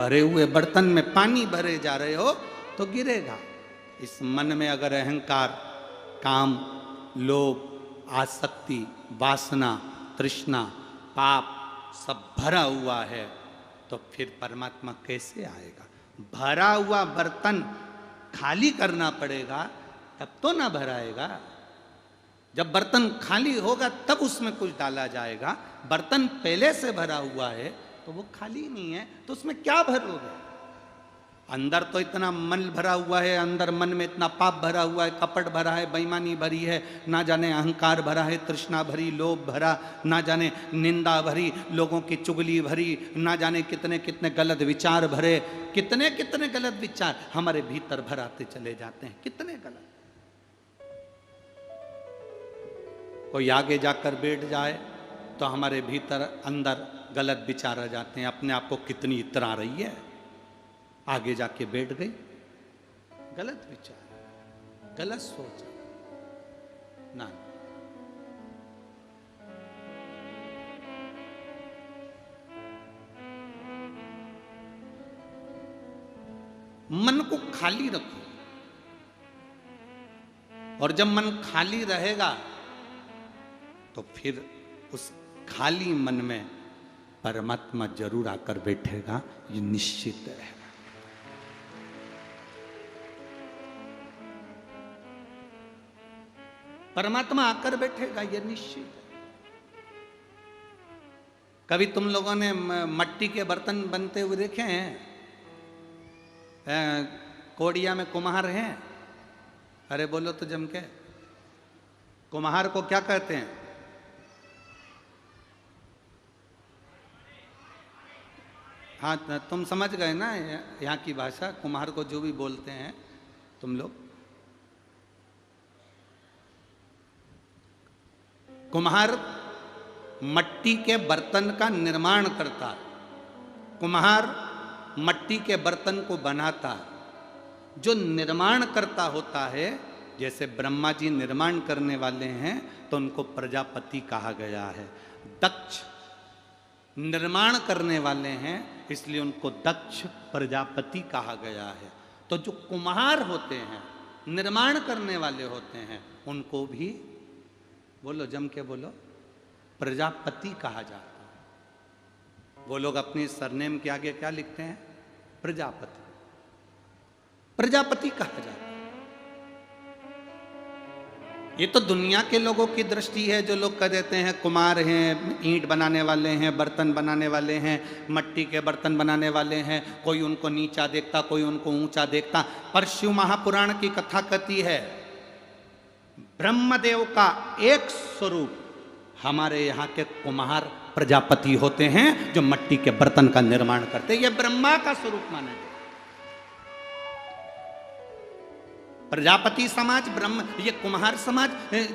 भरे हुए बर्तन में पानी भरे जा रहे हो तो गिरेगा। इस मन में अगर अहंकार, काम, लोभ, आसक्ति, वासना, तृष्णा, पाप सब भरा हुआ है तो फिर परमात्मा कैसे आएगा? भरा हुआ बर्तन खाली करना पड़ेगा तब तो ना भराएगा। जब बर्तन खाली होगा तब उसमें कुछ डाला जाएगा। बर्तन पहले से भरा हुआ है तो वो खाली नहीं है तो उसमें क्या भरोगे? अंदर तो इतना मन भरा हुआ है, अंदर मन में इतना पाप भरा हुआ है, कपट भरा है, बेईमानी भरी है, ना जाने अहंकार भरा है, तृष्णा भरी, लोभ भरा, ना जाने निंदा भरी, लोगों की चुगली भरी, ना जाने कितने कितने गलत विचार भरे, कितने कितने गलत विचार हमारे भीतर भराते चले जाते हैं, कितने गलत। कोई आगे जाकर बैठ जाए तो हमारे भीतर अंदर गलत विचार आ जाते हैं। अपने आप को कितनी इतरा रही है, आगे जाके बैठ गई, गलत विचार, गलत सोच ना। मन को खाली रखो और जब मन खाली रहेगा तो फिर उस खाली मन में परमात्मा जरूर आकर बैठेगा, ये निश्चित है। परमात्मा आकर बैठेगा, ये निश्चित है। कभी तुम लोगों ने मट्टी के बर्तन बनते हुए देखे हैं? कोडिया में कुम्हार हैं? अरे बोलो तो जम के। कुम्हार को क्या कहते हैं? हाँ, तुम समझ गए ना यहाँ की भाषा। कुम्हार को जो भी बोलते हैं तुम लोग। कुम्हार मट्टी के बर्तन का निर्माण करता है। कुम्हार मट्टी के बर्तन को बनाता है। जो निर्माण करता होता है, जैसे ब्रह्मा जी निर्माण करने वाले हैं तो उनको प्रजापति कहा गया है। दक्ष निर्माण करने वाले हैं इसलिए उनको दक्ष प्रजापति कहा गया है। तो जो कुम्हार होते हैं, निर्माण करने वाले होते हैं, उनको भी बोलो, जम के बोलो, प्रजापति कहा जाता है। वो लोग अपनी सरनेम के आगे क्या लिखते हैं? प्रजापति। प्रजापति कहा जाता है। ये तो दुनिया के लोगों की दृष्टि है। जो लोग कह देते हैं कुम्हार हैं, ईंट बनाने वाले हैं, बर्तन बनाने वाले हैं, मट्टी के बर्तन बनाने वाले हैं, कोई उनको नीचा देखता, कोई उनको ऊंचा देखता। पर शिव महापुराण की कथा कहती है ब्रह्मदेव का एक स्वरूप हमारे यहाँ के कुम्हार प्रजापति होते हैं जो मट्टी के बर्तन का निर्माण करते हैं। ये ब्रह्मा का स्वरूप माना गया। प्रजापति समाज, ब्रह्म, ये कुम्हार समाज,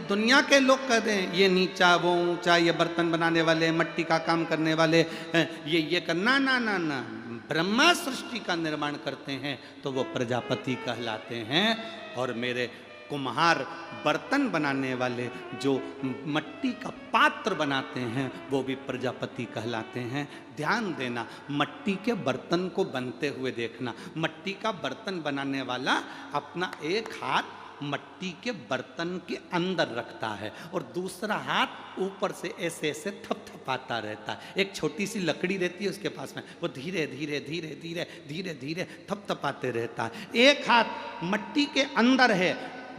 दुनिया के लोग कहते हैं ये नीचा, वो ऊंचा, ये बर्तन बनाने वाले, मट्टी का काम करने वाले, ये करना ना ना ना। ब्रह्मा सृष्टि का निर्माण करते हैं तो वो प्रजापति कहलाते हैं। और मेरे कुम्हार बर्तन बनाने वाले जो मट्टी का पात्र बनाते हैं वो भी प्रजापति कहलाते हैं। ध्यान देना, मट्टी के बर्तन को बनते हुए देखना। मट्टी का बर्तन बनाने वाला अपना एक हाथ मट्टी के बर्तन के अंदर रखता है और दूसरा हाथ ऊपर से ऐसे ऐसे थपथपाता रहता है। एक छोटी सी लकड़ी रहती है उसके पास में, वो धीरे धीरे धीरे धीरे धीरे धीरे थपथपाते रहता है। एक हाथ मट्टी के अंदर है,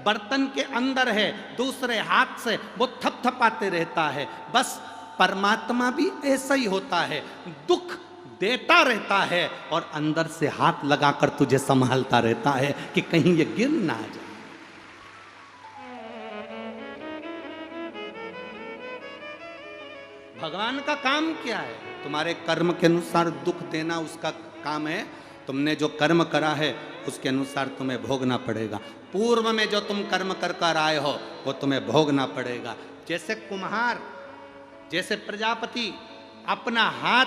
बर्तन के अंदर है, दूसरे हाथ से वो थपथपाते रहता है। बस परमात्मा भी ऐसा ही होता है, दुख देता रहता है और अंदर से हाथ लगाकर तुझे संभालता रहता है कि कहीं ये गिर ना जाए। भगवान का काम क्या है? तुम्हारे कर्म के अनुसार दुख देना उसका काम है। तुमने जो कर्म करा है उसके अनुसार तुम्हें भोगना पड़ेगा। पूर्व में जो तुम कर्म कर कर आए हो वो तुम्हें भोगना पड़ेगा। जैसे कुम्हार, जैसे प्रजापति अपना हाथ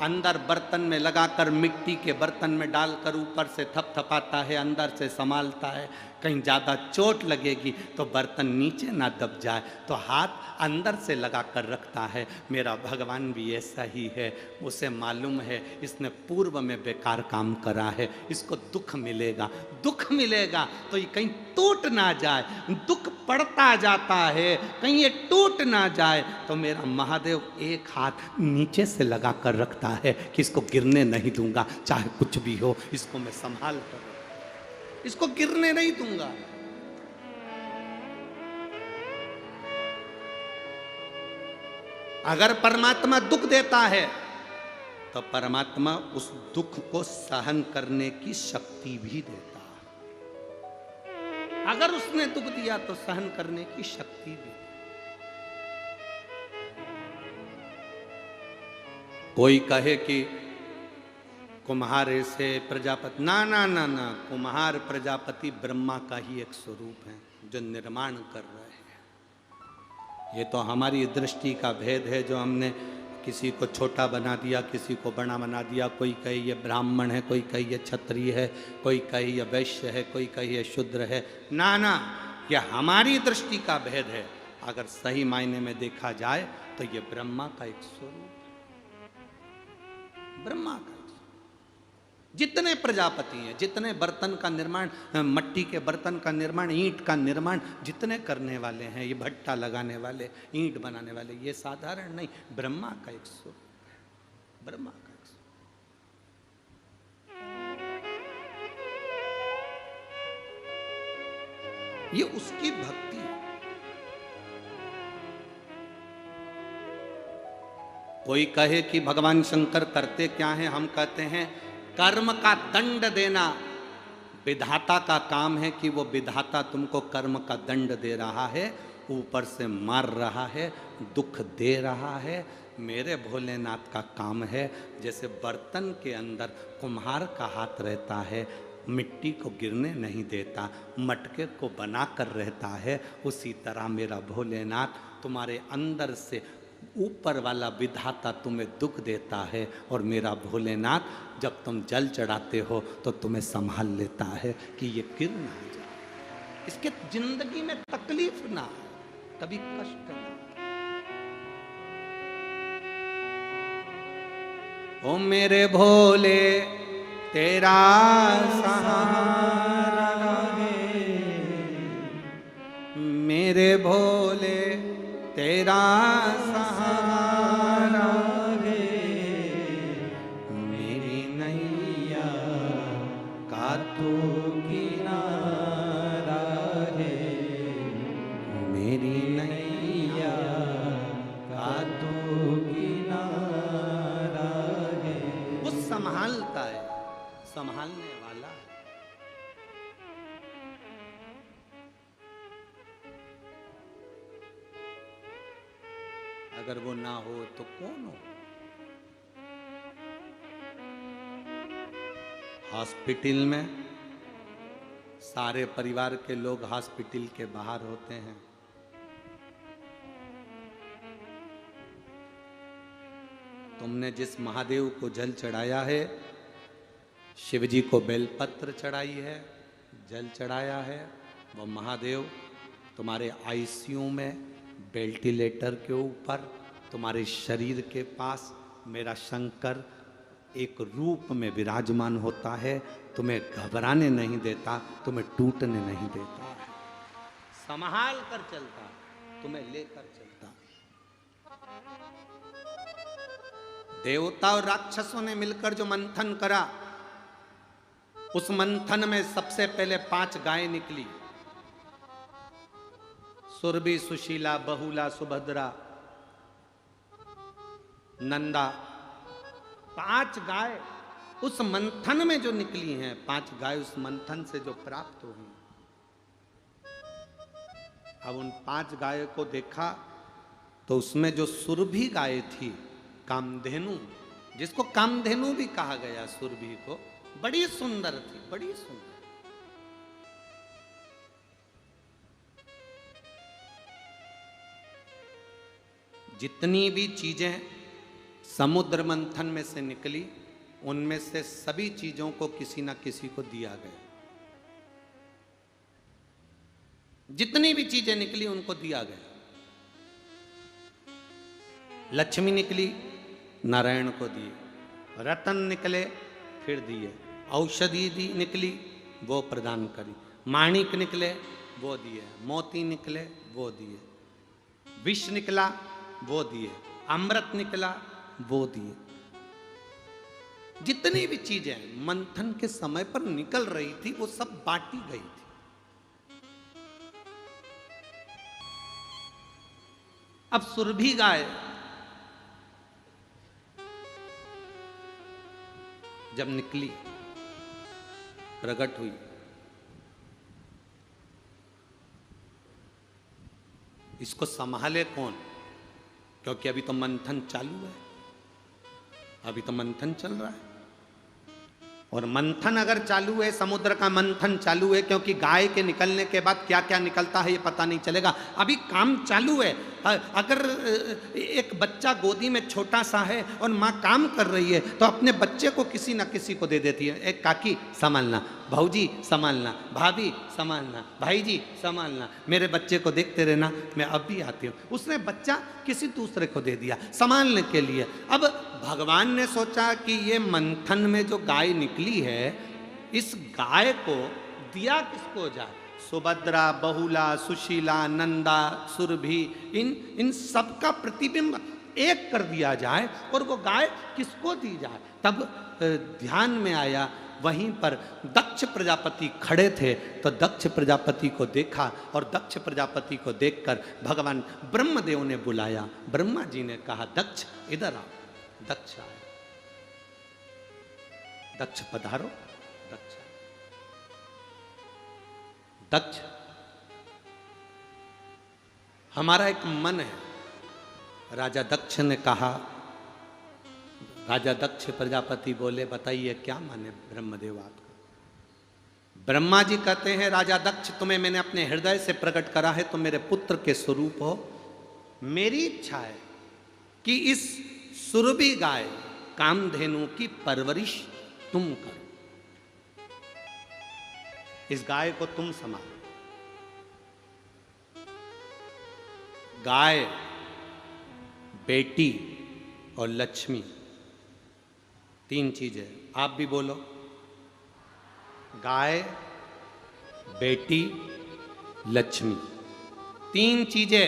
अंदर बर्तन में लगाकर मिट्टी के बर्तन में डालकर ऊपर से थपथपाता है, अंदर से संभालता है। कहीं ज़्यादा चोट लगेगी तो बर्तन नीचे ना दब जाए तो हाथ अंदर से लगा कर रखता है। मेरा भगवान भी ऐसा ही है। उसे मालूम है इसने पूर्व में बेकार काम करा है, इसको दुख मिलेगा। दुख मिलेगा तो ये कहीं टूट ना जाए, दुख पड़ता जाता है कहीं ये टूट ना जाए तो मेरा महादेव एक हाथ नीचे से लगा कर रखता है कि इसको गिरने नहीं दूंगा, चाहे कुछ भी हो इसको मैं संभाल कर, इसको गिरने नहीं दूंगा। अगर परमात्मा दुख देता है तो परमात्मा उस दुख को सहन करने की शक्ति भी देता है। अगर उसने दुख दिया तो सहन करने की शक्ति भी। कोई कहे कि कुम्हार से प्रजापति, ना ना ना ना, कुम्हार प्रजापति ब्रह्मा का ही एक स्वरूप है जो निर्माण कर रहे हैं। ये तो हमारी दृष्टि का भेद है जो हमने किसी को छोटा बना दिया, किसी को बड़ा बना दिया। कोई कहे ये ब्राह्मण है, कोई कहे ये क्षत्रिय है, कोई कहे ये वैश्य है, कोई कहे ये शूद्र है। ना ना, ये हमारी दृष्टि का भेद है। अगर सही मायने में देखा जाए तो ये ब्रह्मा का एक स्वरूप, ब्रह्मा का। जितने प्रजापति हैं, जितने बर्तन का निर्माण, मट्टी के बर्तन का निर्माण, ईंट का निर्माण जितने करने वाले हैं, ये भट्टा लगाने वाले, ईंट बनाने वाले, ये साधारण नहीं, ब्रह्मा का एक स्वरूप है, ब्रह्मा का एक स्वरूप। ये उसकी भक्ति है। कोई कहे कि भगवान शंकर करते क्या हैं, हम कहते हैं कर्म का दंड देना विधाता का काम है कि वो विधाता तुमको कर्म का दंड दे रहा है, ऊपर से मार रहा है, दुख दे रहा है। मेरे भोलेनाथ का काम है जैसे बर्तन के अंदर कुम्हार का हाथ रहता है, मिट्टी को गिरने नहीं देता, मटके को बनाकर रहता है, उसी तरह मेरा भोलेनाथ तुम्हारे अंदर से ऊपर वाला विधाता तुम्हें दुख देता है और मेरा भोलेनाथ जब तुम जल चढ़ाते हो तो तुम्हें संभाल लेता है कि ये गिर ना जाए, इसके जिंदगी में तकलीफ ना, कभी कष्ट ना। ओ मेरे भोले तेरा सहारा है, मेरे भोले तेरा सहारा है, मेरी नैया का तू किनारा है, मेरी नैया का तू किनारा है। वो संभालता है, संभालने वाला है। अगर वो ना हो तो कौन हो? हॉस्पिटल में सारे परिवार के लोग हॉस्पिटल के बाहर होते हैं। तुमने जिस महादेव को जल चढ़ाया है, शिव जी को बेलपत्र चढ़ाई है, जल चढ़ाया है, वो महादेव तुम्हारे आईसीयू में वेंटिलेटर के ऊपर तुम्हारे शरीर के पास मेरा शंकर एक रूप में विराजमान होता है, तुम्हें घबराने नहीं देता, तुम्हें टूटने नहीं देता है, संभाल कर चलता, तुम्हें लेकर चलता। देवता और राक्षसों ने मिलकर जो मंथन करा, उस मंथन में सबसे पहले 5 गायें निकली, सुरभि, सुशीला, बहुला, सुभद्रा, नंदा। 5 गाय उस मंथन में जो निकली हैं, 5 गाय उस मंथन से जो प्राप्त हुई। अब उन 5 गायों को देखा तो उसमें जो सुरभि गाय थी, कामधेनु, जिसको कामधेनु भी कहा गया, सुरभि को, बड़ी सुंदर थी, बड़ी सुंदर। जितनी भी चीजें समुद्र मंथन में से निकली, उनमें से सभी चीजों को किसी ना किसी को दिया गया। जितनी भी चीजें निकली उनको दिया गया। लक्ष्मी निकली, नारायण को दिए। रतन निकले, फिर दिए। औषधि दी निकली, वो प्रदान करी। माणिक निकले, वो दिए। मोती निकले, वो दिए। विष निकला, वो दिए। अमृत निकला, वो दिए। जितनी भी चीजें मंथन के समय पर निकल रही थी वो सब बांटी गई थी। अब सुरभि गाय जब निकली, प्रकट हुई, इसको संभाले कौन? क्योंकि अभी तो मंथन चालू है, अभी तो मंथन चल रहा है। और मंथन अगर चालू है, समुद्र का मंथन चालू है, क्योंकि गाय के निकलने के बाद क्या क्या निकलता है ये पता नहीं चलेगा। अभी काम चालू है। अगर एक बच्चा गोदी में छोटा सा है और माँ काम कर रही है तो अपने बच्चे को किसी ना किसी को दे देती है। एक काकी संभालना, भाऊजी संभालना, भाभी संभालना, भाई जी संभालना, मेरे बच्चे को देखते रहना, मैं अब भी आती हूँ। उसने बच्चा किसी दूसरे को दे दिया संभालने के लिए। अब भगवान ने सोचा कि ये मंथन में जो गाय निकली है, इस गाय को दिया किसको जाए? सुभद्रा, बहुला, सुशीला, नंदा, सुरभि, इन सब का प्रतिबिंब एक कर दिया जाए और वो गाय किसको दी जाए? तब ध्यान में आया, वहीं पर दक्ष प्रजापति खड़े थे। तो दक्ष प्रजापति को देखा और दक्ष प्रजापति को देखकर भगवान ब्रह्मदेव ने बुलाया। ब्रह्मा जी ने कहा, दक्ष इधर आओ। दक्ष आया। दक्ष पधारो। दक्ष दक्ष हमारा एक मन है। राजा दक्ष ने कहा, राजा दक्ष प्रजापति बोले, बताइए क्या माने ब्रह्मदेव आपका? ब्रह्मा जी कहते हैं, राजा दक्ष तुम्हें मैंने अपने हृदय से प्रकट करा है, तुम मेरे पुत्र के स्वरूप हो। मेरी इच्छा है कि इस सुरभि गाय कामधेनु की परवरिश तुम करो। इस गाय को तुम संभालो। गाय, बेटी और लक्ष्मी, तीन चीजें। आप भी बोलो, गाय, बेटी, लक्ष्मी, तीन चीजें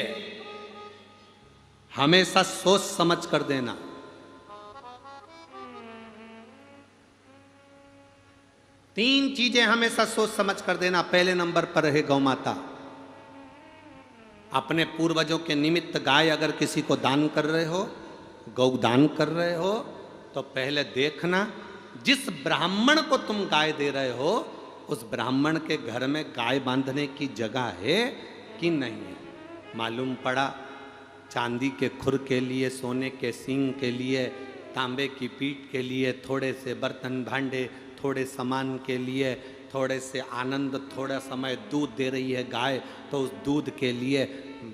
हमेशा सोच समझ कर देना। तीन चीजें हमेशा सोच समझ कर देना। पहले नंबर पर है गौ माता। अपने पूर्वजों के निमित्त गाय अगर किसी को दान कर रहे हो, गौ दान कर रहे हो, तो पहले देखना जिस ब्राह्मण को तुम गाय दे रहे हो उस ब्राह्मण के घर में गाय बांधने की जगह है कि नहीं है। मालूम पड़ा चांदी के खुर के लिए, सोने के सींग के लिए, तांबे की पीठ के लिए, थोड़े से बर्तन भांडे, थोड़े सामान के लिए, थोड़े से आनंद, थोड़ा समय दूध दे रही है गाय, तो उस दूध के लिए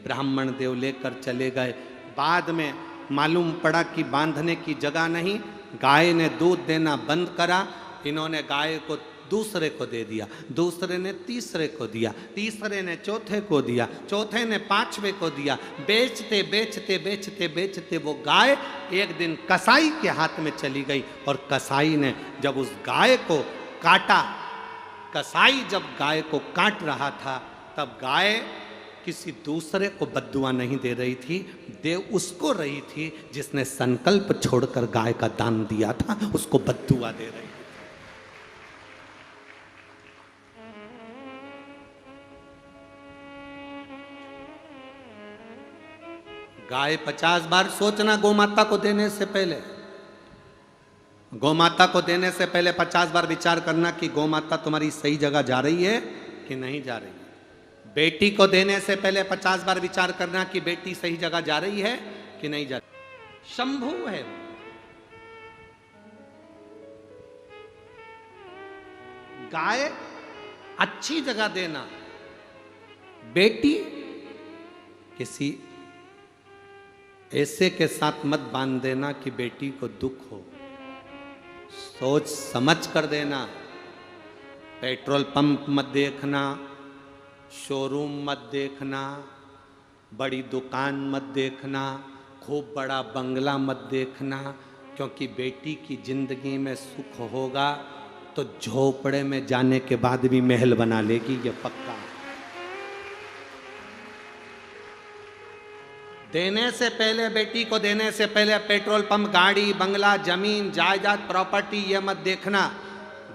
ब्राह्मण देव लेकर चले गए। बाद में मालूम पड़ा कि बांधने की जगह नहीं, गाय ने दूध देना बंद करा। इन्होंने गाय को दूसरे को दे दिया, दूसरे ने तीसरे को दिया, तीसरे ने चौथे को दिया, चौथे ने पांचवे को दिया। बेचते बेचते बेचते बेचते वो गाय एक दिन कसाई के हाथ में चली गई और कसाई ने जब उस गाय को काटा, कसाई जब गाय को काट रहा था, तब गाय किसी दूसरे को बद्दुआ नहीं दे रही थी, दे उसको रही थी जिसने संकल्प छोड़कर गाय का दान दिया था, उसको बद्दुआ दे रही थी। गाय 50 बार सोचना गौमाता को देने से पहले, गौमाता को देने से पहले 50 बार विचार करना कि गौमाता तुम्हारी सही जगह जा रही है कि नहीं जा रही है। बेटी को देने से पहले 50 बार विचार करना कि बेटी सही जगह जा रही है कि नहीं जा रही। शंभु है, गाय अच्छी जगह देना, बेटी किसी ऐसे के साथ मत बांध देना कि बेटी को दुख हो, सोच समझ कर देना। पेट्रोल पंप मत देखना, शोरूम मत देखना, बड़ी दुकान मत देखना, खूब बड़ा बंगला मत देखना, क्योंकि बेटी की जिंदगी में सुख होगा तो झोपड़े में जाने के बाद भी महल बना लेगी, ये पक्का। देने से पहले, बेटी को देने से पहले पेट्रोल पंप, गाड़ी, बंगला, जमीन, जायदाद, प्रॉपर्टी ये मत देखना।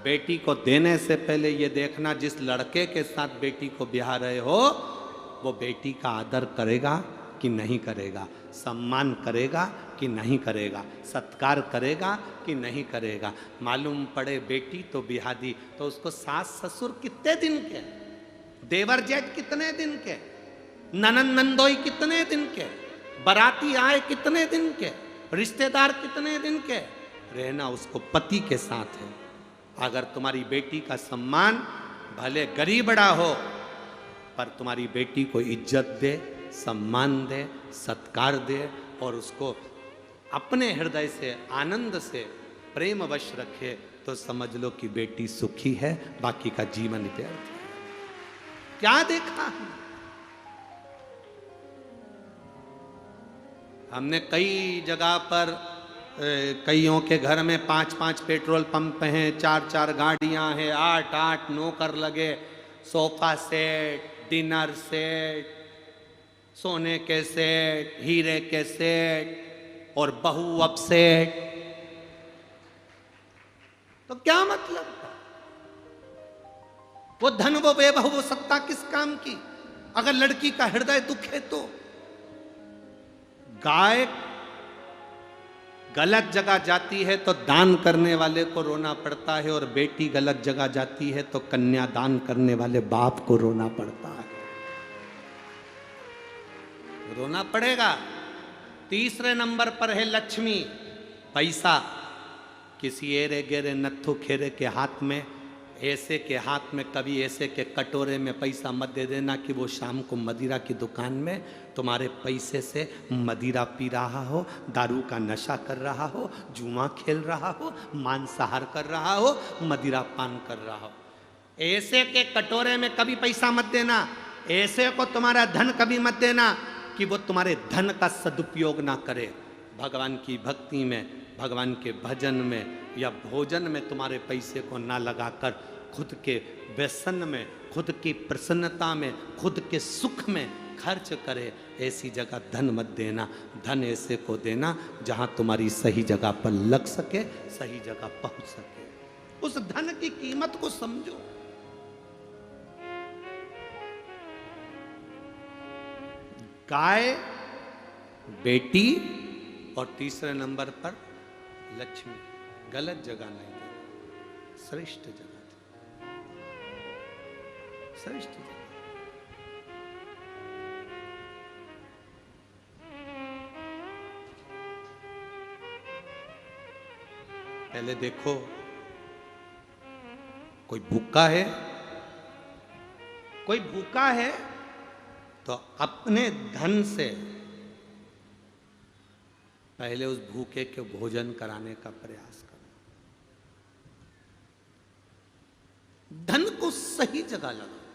बेटी को देने से पहले ये देखना जिस लड़के के साथ बेटी को ब्याह रहे हो वो बेटी का आदर करेगा कि नहीं करेगा, सम्मान करेगा कि नहीं करेगा, सत्कार करेगा कि नहीं करेगा। मालूम पड़े बेटी तो ब्याह दी तो उसको सास ससुर कितने दिन के, देवर जेठ कितने दिन के, ननंद नंदोई कितने दिन के, बाराती आए कितने दिन के, रिश्तेदार कितने दिन के, रहना उसको पति के साथ है। अगर तुम्हारी बेटी का सम्मान भले गरीबड़ा हो पर तुम्हारी बेटी को इज्जत दे, सम्मान दे, सत्कार दे और उसको अपने हृदय से, आनंद से, प्रेम वश रखे तो समझ लो कि बेटी सुखी है, बाकी का जीवन व्यर्थ है। क्या देखा हमने कई जगह पर, कईयों के घर में 5-5 पेट्रोल पंप हैं, 4-4 गाड़ियां हैं, 8-8 नौकर लगे, सोफा सेट, डिनर सेट, सोने के सेट, हीरे के सेट और बहू अब सेट। तो क्या मतलब? वो धन, वो वैभव, वो सत्ता किस काम की अगर लड़की का हृदय दुख है तो? गाय गलत जगह जाती है तो दान करने वाले को रोना पड़ता है और बेटी गलत जगह जाती है तो कन्या दान करने वाले बाप को रोना पड़ता है। रोना पड़ेगा। तीसरे नंबर पर है लक्ष्मी, पैसा। किसी एरे गेरे नत्थु खेरे के हाथ में, ऐसे के हाथ में, कभी ऐसे के कटोरे में पैसा मत दे देना कि वो शाम को मदिरा की दुकान में तुम्हारे पैसे से मदिरा पी रहा हो, दारू का नशा कर रहा हो, जुआ खेल रहा हो, मांसाहार कर रहा हो, मदिरा पान कर रहा हो। ऐसे के कटोरे में कभी पैसा मत देना। ऐसे को तुम्हारा धन कभी मत देना कि वो तुम्हारे धन का सदुपयोग ना करे। भगवान की भक्ति में, भगवान के भजन में या भोजन में तुम्हारे पैसे को ना लगाकर खुद के व्यसन में, खुद की प्रसन्नता में, खुद के सुख में खर्च करे। ऐसी जगह धन मत देना। धन ऐसे को देना जहां तुम्हारी सही जगह पर लग सके, सही जगह पहुंच सके। उस धन की कीमत को समझो। गाय, बेटी और तीसरे नंबर पर लक्ष्मी। गलत जगह नहीं देना, श्रेष्ठ जगह, श्रेष्ठ जगह। पहले देखो कोई भूखा है, कोई भूखा है तो अपने धन से पहले उस भूखे के भोजन कराने का प्रयास करो। धन को सही जगह लगाओ,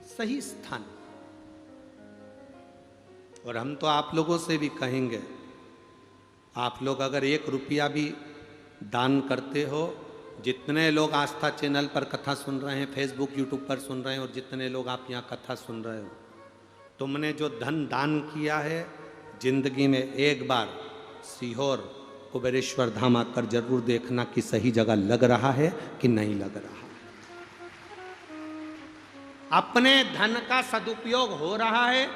सही स्थान। और हम तो आप लोगों से भी कहेंगे, आप लोग अगर 1 रुपया भी दान करते हो, जितने लोग आस्था चैनल पर कथा सुन रहे हैं, फेसबुक यूट्यूब पर सुन रहे हैं और जितने लोग आप यहाँ कथा सुन रहे हो, तुमने जो धन दान किया है, जिंदगी में एक बार सीहोर कुबेरेश्वर धाम आकर जरूर देखना कि सही जगह लग रहा है कि नहीं लग रहा। अपने धन का सदुपयोग हो रहा है,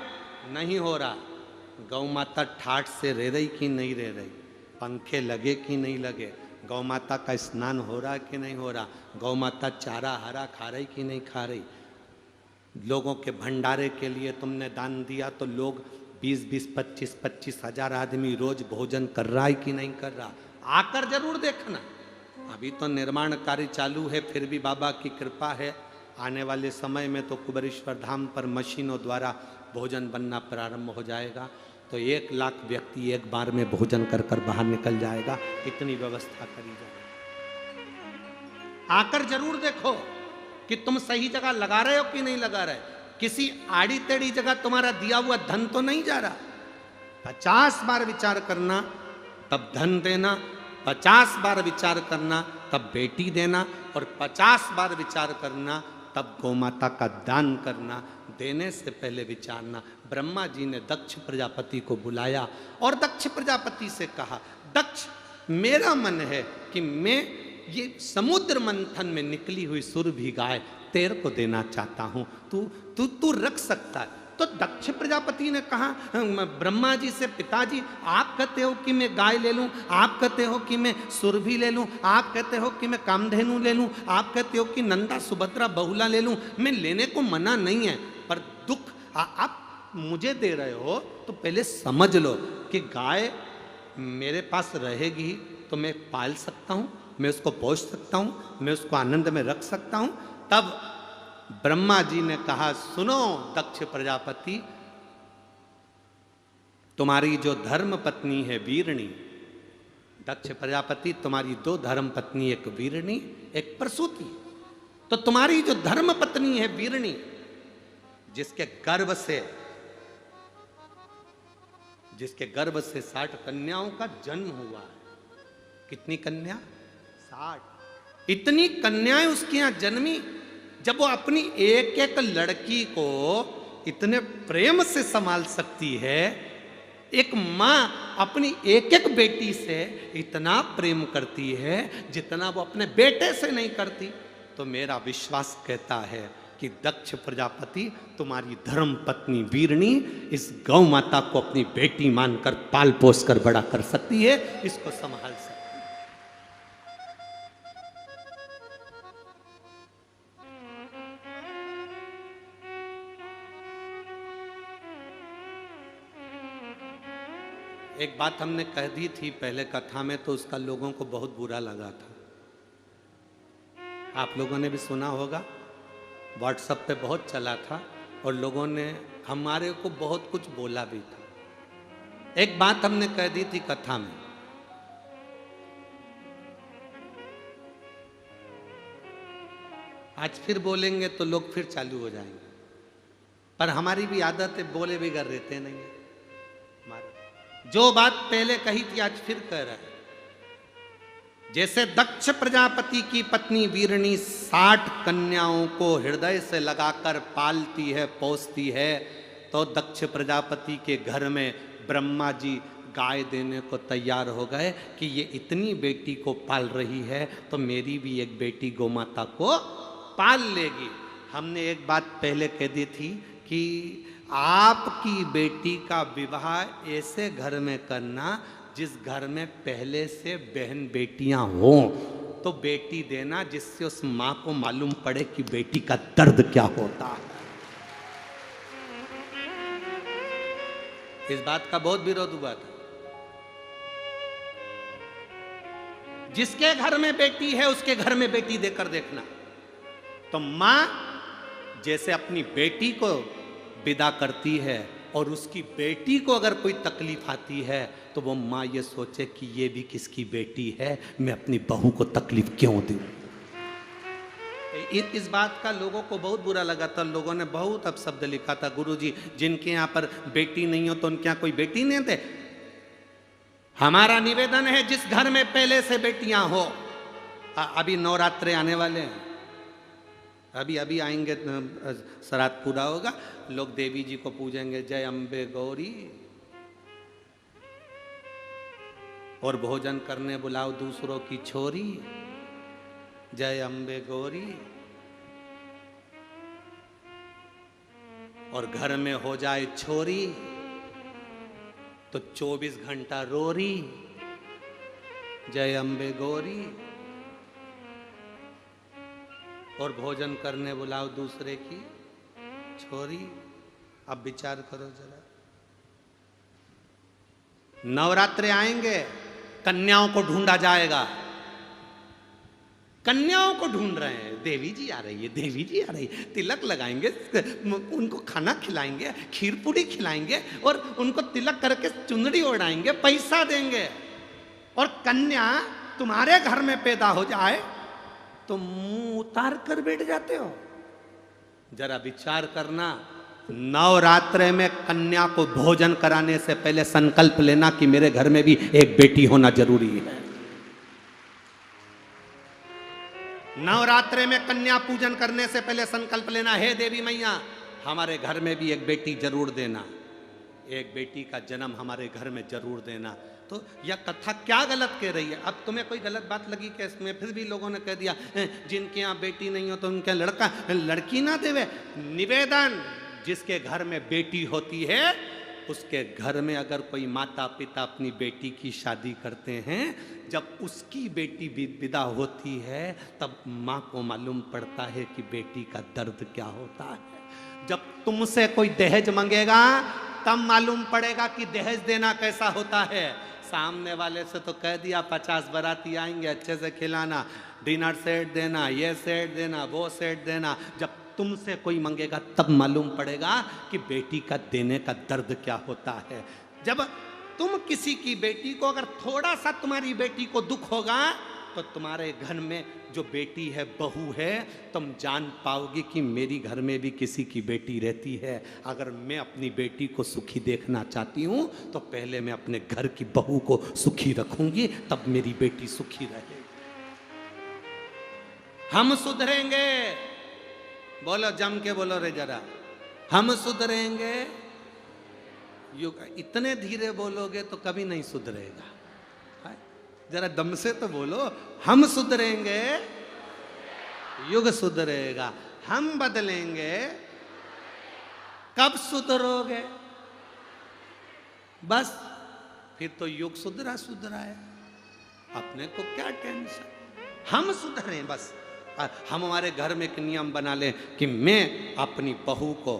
नहीं हो रहा। गौ माता ठाठ से रह रही कि नहीं रह रही, पंखे लगे कि नहीं लगे, गौ माता का स्नान हो रहा कि नहीं हो रहा, गौ माता चारा हरा खा रही कि नहीं खा रही। लोगों के भंडारे के लिए तुमने दान दिया तो लोग 20-20, 25-25 हजार आदमी रोज भोजन कर रहा है कि नहीं कर रहा। आकर जरूर देखना। अभी तो निर्माण कार्य चालू है, फिर भी बाबा की कृपा है, आने वाले समय में तो कुबेरेश्वर धाम पर मशीनों द्वारा भोजन बनना प्रारंभ हो जाएगा तो 1,00,000 व्यक्ति एक बार में भोजन कर कर बाहर निकल जाएगा। इतनी व्यवस्था करी जाए। आकर जरूर देखो कि तुम सही जगह लगा रहे हो कि नहीं लगा रहे। किसी आड़ी टेढ़ी जगह तुम्हारा दिया हुआ धन तो नहीं जा रहा। 50 बार विचार करना तब धन देना, 50 बार विचार करना तब बेटी देना, और 50 बार विचार करना तब गौमाता का दान करना। देने से पहले विचारना। ब्रह्मा जी ने दक्ष प्रजापति को बुलाया और दक्ष प्रजापति से कहा, दक्ष मेरा मन है कि मैं ये समुद्र मंथन में निकली हुई सुरभि गाय तेरे को देना चाहता हूं, तू रख सकता है। तो दक्ष प्रजापति ने कहा ब्रह्मा जी से, पिताजी आप कहते हो कि मैं गाय ले लूं, आप कहते हो कि मैं सुरभि ले लूं, आप कहते हो कि मैं कामधेनु ले लूं, आप कहते हो कि नंदा सुभद्रा बहुला ले लूं, मैं लेने को मना नहीं है, पर दुख आप मुझे दे रहे हो तो पहले समझ लो कि गाय मेरे पास रहेगी तो मैं पाल सकता हूं, मैं उसको पोष सकता हूं, मैं उसको आनंद में रख सकता हूं। तब ब्रह्मा जी ने कहा, सुनो दक्ष प्रजापति, तुम्हारी जो धर्म पत्नी है वीरणी, दक्ष प्रजापति तुम्हारी 2 धर्म पत्नी, एक वीरणी एक प्रसूति, तो तुम्हारी जो धर्म पत्नी है वीरणी, जिसके गर्भ से 60 कन्याओं का जन्म हुआ है। कितनी कन्या? 60। इतनी कन्याएं उसके यहां जन्मी। जब वो अपनी एक एक लड़की को इतने प्रेम से संभाल सकती है, एक मां अपनी एक एक बेटी से इतना प्रेम करती है जितना वो अपने बेटे से नहीं करती, तो मेरा विश्वास कहता है कि दक्ष प्रजापति तुम्हारी धर्म पत्नी वीरणी इस गौ माता को अपनी बेटी मानकर पाल पोस कर बड़ा कर सकती है, इसको संभाल सकती है। एक बात हमने कह दी थी पहले कथा में, तो उसका लोगों को बहुत बुरा लगा था। आप लोगों ने भी सुना होगा, व्हाट्सएप पे बहुत चला था और लोगों ने हमारे को बहुत कुछ बोला भी था। एक बात हमने कह दी थी कथा में, आज फिर बोलेंगे तो लोग फिर चालू हो जाएंगे, पर हमारी भी आदत है बोले बिगड़ रहते नहीं है। हमारे जो बात पहले कही थी आज फिर कह रहा है। जैसे दक्ष प्रजापति की पत्नी वीरणी 60 कन्याओं को हृदय से लगाकर पालती है, पोसती है, तो दक्ष प्रजापति के घर में ब्रह्मा जी गाय देने को तैयार हो गए कि ये इतनी बेटी को पाल रही है तो मेरी भी एक बेटी गोमाता को पाल लेगी। हमने एक बात पहले कह दी थी कि आपकी बेटी का विवाह ऐसे घर में करना जिस घर में पहले से बहन बेटियां हो, तो बेटी देना जिससे उस मां को मालूम पड़े कि बेटी का दर्द क्या होता है। इस बात का बहुत विरोध हुआ था। जिसके घर में बेटी है उसके घर में बेटी देकर देखना। तो मां जैसे अपनी बेटी को विदा करती है और उसकी बेटी को अगर कोई तकलीफ आती है तो वो माँ ये सोचे कि ये भी किसकी बेटी है, मैं अपनी बहू को तकलीफ क्यों दूं। इस बात का लोगों को बहुत बुरा लगा था। लोगों ने बहुत अपशब्द लिखा था, गुरुजी जिनके यहाँ पर बेटी नहीं हो तो उनके यहाँ कोई बेटी नहीं थे। हमारा निवेदन है जिस घर में पहले से बेटियां हो, अभी नवरात्रे आने वाले हैं, अभी आएंगे, श्राद्ध पूरा होगा, लोग देवी जी को पूजेंगे, जय अम्बे गौरी, और भोजन करने बुलाओ दूसरों की छोरी, जय अम्बे गौरी, और घर में हो जाए छोरी तो 24 घंटा रोरी, जय अम्बे गौरी, और भोजन करने बुलाओ दूसरे की छोरी। अब विचार करो जरा, नवरात्रे आएंगे, कन्याओं को ढूंढा जाएगा, कन्याओं को ढूंढ रहे हैं, देवी जी आ रही है, देवी जी आ रही है, तिलक लगाएंगे, उनको खाना खिलाएंगे, खीर पूरी खिलाएंगे और उनको तिलक करके चुंदड़ी ओढ़ाएंगे, पैसा देंगे। और कन्या तुम्हारे घर में पैदा हो जाए तो मुंह उतार कर बैठ जाते हो। जरा विचार करना, नवरात्रे में कन्या को भोजन कराने से पहले संकल्प लेना कि मेरे घर में भी एक बेटी होना जरूरी है। नवरात्रे में कन्या पूजन करने से पहले संकल्प लेना, हे देवी मैया हमारे घर में भी एक बेटी जरूर देना, एक बेटी का जन्म हमारे घर में जरूर देना। तो यह कथा क्या गलत कह रही है? अब तुम्हें कोई गलत बात लगी क्या इसमें? फिर भी लोगों ने कह दिया जिनके यहाँ बेटी नहीं हो तो उनके लड़का लड़की ना देवे। निवेदन, जिसके घर में बेटी होती है उसके घर में अगर कोई माता पिता अपनी बेटी की शादी करते हैं, जब उसकी बेटी विदा होती है तब माँ को मालूम पड़ता है कि बेटी का दर्द क्या होता है। जब तुमसे कोई दहेज मांगेगा तब मालूम पड़ेगा कि दहेज देना कैसा होता है। सामने वाले से तो कह दिया 50 बाराती आएंगे, अच्छे से खिलाना, डिनर सेट देना, ये सेट देना, वो सेट देना। जब तुमसे कोई मांगेगा तब मालूम पड़ेगा कि बेटी का देने का दर्द क्या होता है। जब तुम किसी की बेटी को, अगर थोड़ा सा तुम्हारी बेटी को दुख होगा तो तुम्हारे घर में जो बेटी है, बहू है, तुम जान पाओगी कि मेरी घर में भी किसी की बेटी रहती है। अगर मैं अपनी बेटी को सुखी देखना चाहती हूँ तो पहले मैं अपने घर की बहू को सुखी रखूंगी, तब मेरी बेटी सुखी रहेगी। हम सुधरेंगे, बोलो जम के बोलो रे जरा, हम सुधरेंगे। इतने धीरे बोलोगे तो कभी नहीं सुधरेगा, जरा दम से तो बोलो, हम सुधरेंगे युग सुधरेगा। हम बदलेंगे, कब सुधरोगे? बस फिर तो युग सुधरा सुधरा है, अपने को क्या टेंशन। हम सुधरें बस। हम हमारे घर में एक नियम बना लें कि मैं अपनी बहू को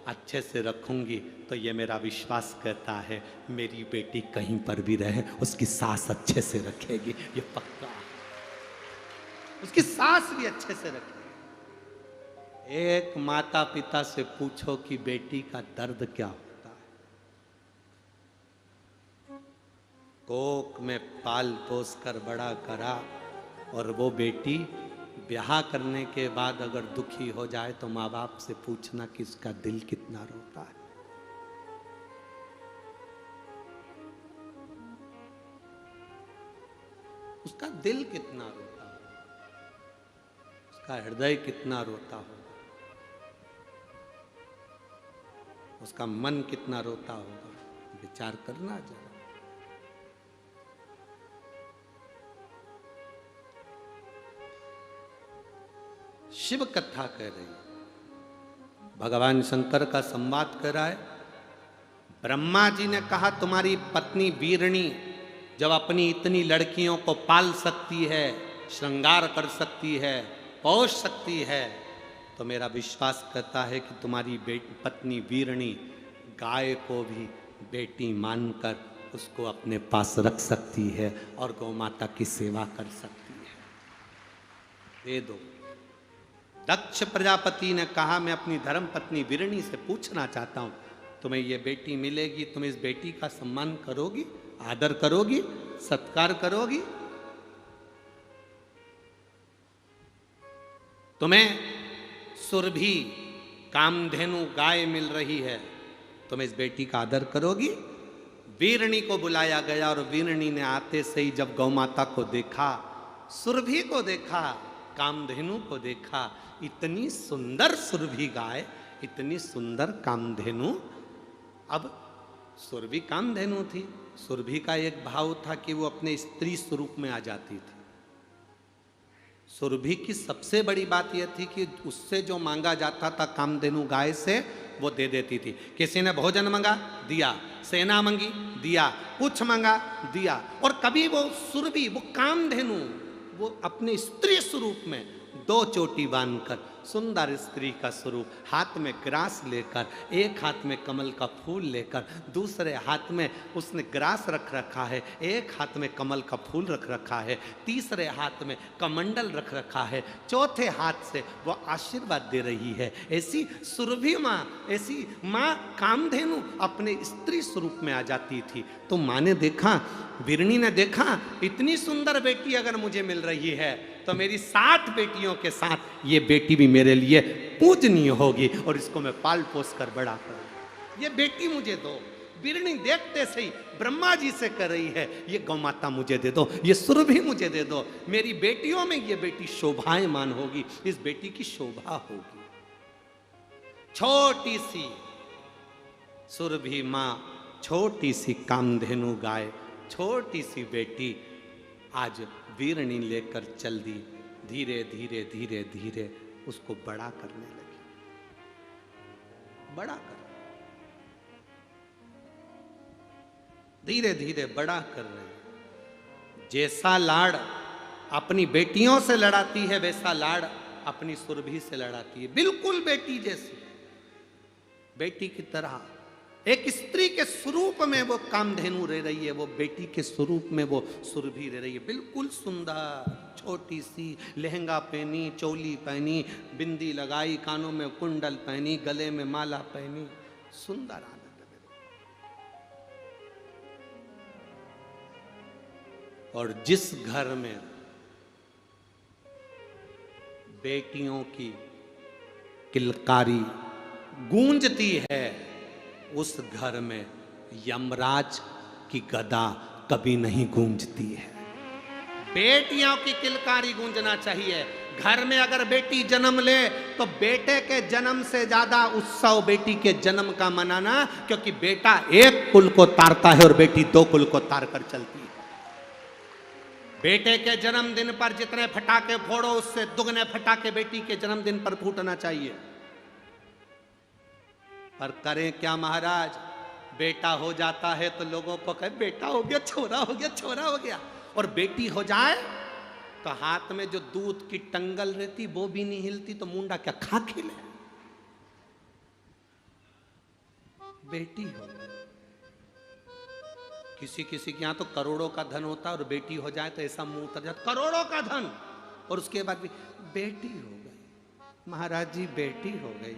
अच्छे से रखूंगी, तो ये मेरा विश्वास कहता है मेरी बेटी कहीं पर भी रहे उसकी सास अच्छे से रखेगी, ये पक्का। उसकी सास भी अच्छे से रखेगी। एक माता पिता से पूछो कि बेटी का दर्द क्या होता है। कोख में पाल पोस कर बड़ा करा और वो बेटी ब्याह करने के बाद अगर दुखी हो जाए तो माँ बाप से पूछना कि उसका दिल कितना रोता है। उसका दिल कितना रोता होगा, उसका हृदय कितना रोता होगा, उसका मन कितना रोता होगा। विचार करना जरा। शिव कथा कह रही है, भगवान शंकर का संवाद कर रहा है। ब्रह्मा जी ने कहा तुम्हारी पत्नी वीरणी जब अपनी इतनी लड़कियों को पाल सकती है, श्रृंगार कर सकती है, पोष सकती है, तो मेरा विश्वास करता है कि तुम्हारी पत्नी वीरणी गाय को भी बेटी मानकर उसको अपने पास रख सकती है और गौ माता की सेवा कर सकती है। दे दो। दक्ष प्रजापति ने कहा मैं अपनी धर्म पत्नी वीरणी से पूछना चाहता हूं, तुम्हें ये बेटी मिलेगी, तुम इस बेटी का सम्मान करोगी, आदर करोगी, सत्कार करोगी? तुम्हें सुरभि कामधेनु गाय मिल रही है, तुम इस बेटी का आदर करोगी? वीरणी को बुलाया गया और वीरणी ने आते से ही जब गौ माता को देखा, सुरभि को देखा, कामधेनु को देखा, इतनी सुंदर सुरभि गाय, इतनी सुंदर कामधेनु। अब सुरभि कामधेनु थी, सुरभि का एक भाव था कि वो अपने स्त्री स्वरूप में आ जाती थी। सुरभि की सबसे बड़ी बात यह थी कि उससे जो मांगा जाता था कामधेनु गाय से वो दे देती थी। किसी ने भोजन मांगा, दिया, सेना मांगी, दिया, कुछ मांगा, दिया। और कभी वो सुरभि, वो कामधेनु, वो अपने स्त्री स्वरूप में दो चोटी बांधकर सुंदर स्त्री का स्वरूप, हाथ में ग्रास लेकर, एक हाथ में कमल का फूल लेकर, दूसरे हाथ में उसने ग्रास रख रखा है, एक हाथ में कमल का फूल रख रखा है, तीसरे हाथ में कमंडल रख रखा है, चौथे हाथ से वो आशीर्वाद दे रही है। ऐसी सुरभि माँ, ऐसी माँ कामधेनु अपने स्त्री स्वरूप में आ जाती थी। तो माँ ने देखा, वीरणी ने देखा, इतनी सुंदर बेटी अगर मुझे मिल रही है तो मेरी 7 बेटियों के साथ ये बेटी भी मेरे लिए पूजनीय होगी और इसको मैं पाल पोस कर बड़ा करूं। ये बेटी मुझे दो। वीरणी देखते से ही ब्रह्मा जी से कर रही है, ये गौ माता मुझे दे दो, ये सुरभि मुझे दे दो, मेरी बेटियों में ये बेटी शोभायमान होगी, इस बेटी की शोभा होगी। छोटी सी सुरभि माँ, छोटी सी कामधेनु गाय, छोटी सी बेटी आज वीरणी लेकर चल दी। धीरे धीरे धीरे धीरे उसको बड़ा करने लगी, बड़ा कर, धीरे धीरे बड़ा कर रही। जैसा लाड़ अपनी बेटियों से लड़ाती है वैसा लाड़ अपनी सुरभि से लड़ाती है, बिल्कुल बेटी जैसी, बेटी की तरह। एक स्त्री के स्वरूप में वो कामधेनु रह रही है, वो बेटी के स्वरूप में वो सुरभि रह रही है, बिल्कुल सुंदर, छोटी सी, लहंगा पहनी, चोली पहनी, बिंदी लगाई, कानों में कुंडल पहनी, गले में माला पहनी, सुंदर आनंद में। और जिस घर में बेटियों की किलकारी गूंजती है उस घर में यमराज की गदा कभी नहीं गूंजती है। बेटियों की किलकारी गूंजना चाहिए। घर में अगर बेटी जन्म ले तो बेटे के जन्म से ज्यादा उत्सव बेटी के जन्म का मनाना, क्योंकि बेटा एक कुल को तारता है और बेटी 2 कुल को तार कर चलती है। बेटे के जन्मदिन पर जितने फटाके फोड़ो उससे दुगने फटाके बेटी के जन्मदिन पर फूटना चाहिए। पर करें क्या महाराज, बेटा हो जाता है तो लोगों को कहे बेटा हो गया, छोरा हो गया, छोरा हो गया, और बेटी हो जाए तो हाथ में जो दूध की टंगल रहती वो भी नहीं हिलती, तो मुंडा क्या खा खिले। बेटी हो गई, किसी किसी के यहां तो करोड़ों का धन होता है और बेटी हो जाए तो ऐसा मुंह उतर जाता, करोड़ों का धन, और उसके बाद भी बेटी हो गई। महाराज जी बेटी हो गई।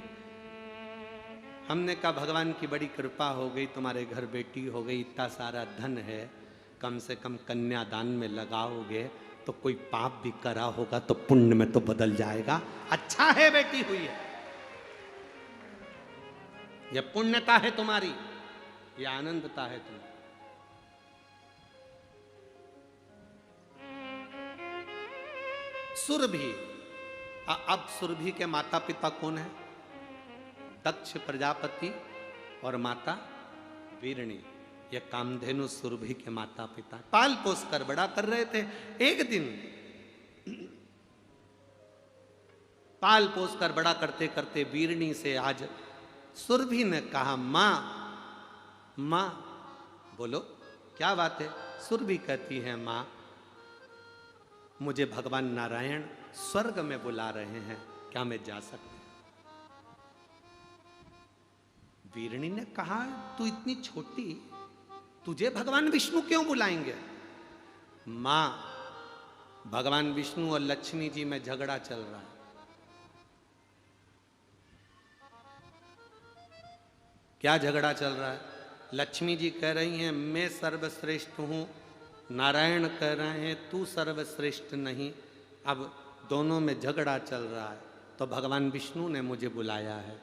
हमने कहा भगवान की बड़ी कृपा हो गई, तुम्हारे घर बेटी हो गई, इतना सारा धन है, कम से कम कन्यादान में लगाओगे तो कोई पाप भी करा होगा तो पुण्य में तो बदल जाएगा। अच्छा है बेटी हुई है, यह पुण्यता है तुम्हारी, यह आनंदता है तुम्हारी। सुरभि, अब सुरभि के माता पिता कौन है? दक्ष प्रजापति और माता वीरणी, ये कामधेनु सुरभि के माता पिता पाल पोस कर बड़ा कर रहे थे। एक दिन पाल पोस कर बड़ा करते करते वीरणी से आज सुरभि ने कहा मां, मां बोलो क्या बात है? सुरभि कहती है मां, मुझे भगवान नारायण स्वर्ग में बुला रहे हैं, क्या मैं जा सकती? वीरणी ने कहा तू इतनी छोटी, तुझे भगवान विष्णु क्यों बुलाएंगे? मां, भगवान विष्णु और लक्ष्मी जी में झगड़ा चल रहा है। क्या झगड़ा चल रहा है? लक्ष्मी जी कह रही हैं मैं सर्वश्रेष्ठ हूं, नारायण कह रहे हैं तू सर्वश्रेष्ठ नहीं। अब दोनों में झगड़ा चल रहा है, तो भगवान विष्णु ने मुझे बुलाया है।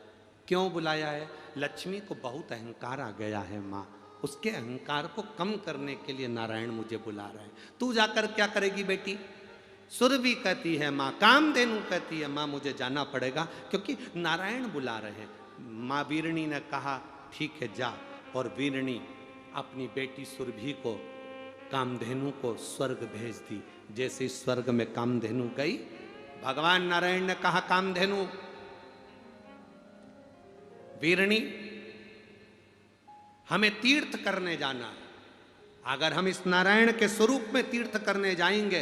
क्यों बुलाया है? लक्ष्मी को बहुत अहंकार आ गया है माँ, उसके अहंकार को कम करने के लिए नारायण मुझे बुला रहे हैं। तू जाकर क्या करेगी बेटी? सुरभि कहती है माँ, कामधेनु कहती है माँ मुझे जाना पड़ेगा क्योंकि नारायण बुला रहे हैं। माँ वीरणी ने कहा ठीक है जा, और वीरणी अपनी बेटी सुरभि को, कामधेनु को स्वर्ग भेज दी। जैसे स्वर्ग में कामधेनु गई, भगवान नारायण ने कहा कामधेनु, वीरणी हमें तीर्थ करने जाना है, अगर हम इस नारायण के स्वरूप में तीर्थ करने जाएंगे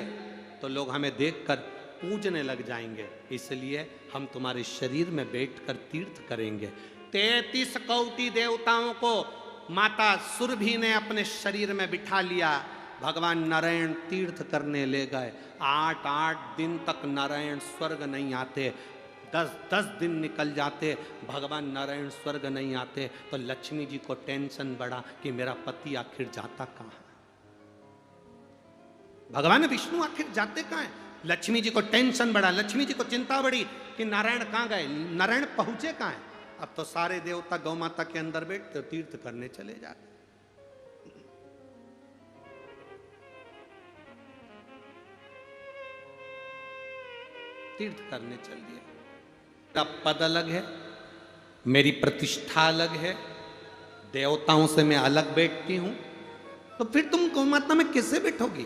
तो लोग हमें देखकर पूजने लग जाएंगे, इसलिए हम तुम्हारे शरीर में बैठकर तीर्थ करेंगे। 33 कोटि देवताओं को माता सुरभि ने अपने शरीर में बिठा लिया। भगवान नारायण तीर्थ करने ले गए। 8 दिन तक नारायण स्वर्ग नहीं आते। 10 दिन निकल जाते, भगवान नारायण स्वर्ग नहीं आते, तो लक्ष्मी जी को टेंशन बढ़ा कि मेरा पति आखिर जाता कहाँ है, भगवान विष्णु आखिर जाते कहाँ है। लक्ष्मी जी को टेंशन बढ़ा, लक्ष्मी जी को चिंता बढ़ी कि नारायण कहाँ गए, नारायण पहुंचे कहाँ है। अब तो सारे देवता गौ माता के अंदर बैठते तीर्थ करने चले जाते। तीर्थ करने चल दिए। मेरा पद अलग है, मेरी प्रतिष्ठा अलग है, देवताओं से मैं अलग बैठती हूं, तो फिर तुम गौ माता में कैसे बैठोगी?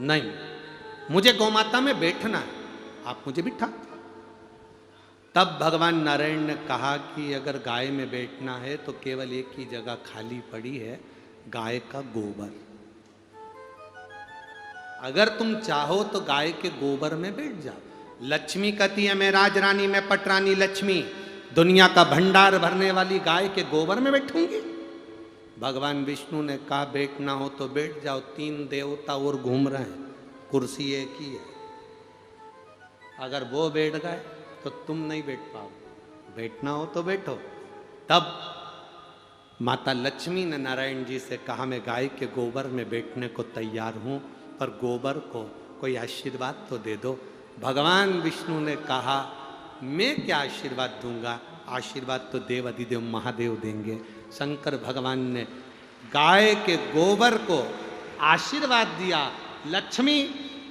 नहीं, मुझे गौ माता में बैठना है, आप मुझे बिठा। तब भगवान नारायण ने कहा कि अगर गाय में बैठना है तो केवल एक ही जगह खाली पड़ी है, गाय का गोबर। अगर तुम चाहो तो गाय के गोबर में बैठ जाओ। लक्ष्मी कहती है मैं राजरानी, मैं पटरानी लक्ष्मी, दुनिया का भंडार भरने वाली गाय के गोबर में बैठूंगी। भगवान विष्णु ने कहा बैठना हो तो बैठ जाओ, 3 देवता और घूम रहे हैं, कुर्सी एक ही है। अगर वो बैठ गए तो तुम नहीं बैठ पाओ, बैठना हो तो बैठो। तब माता लक्ष्मी ने नारायण जी से कहा मैं गाय के गोबर में बैठने को तैयार हूं, पर गोबर को कोई आशीर्वाद तो दे दो। भगवान विष्णु ने कहा मैं क्या आशीर्वाद दूंगा, आशीर्वाद तो देव अधिदेव महादेव देंगे। शंकर भगवान ने गाय के गोबर को आशीर्वाद दिया। लक्ष्मी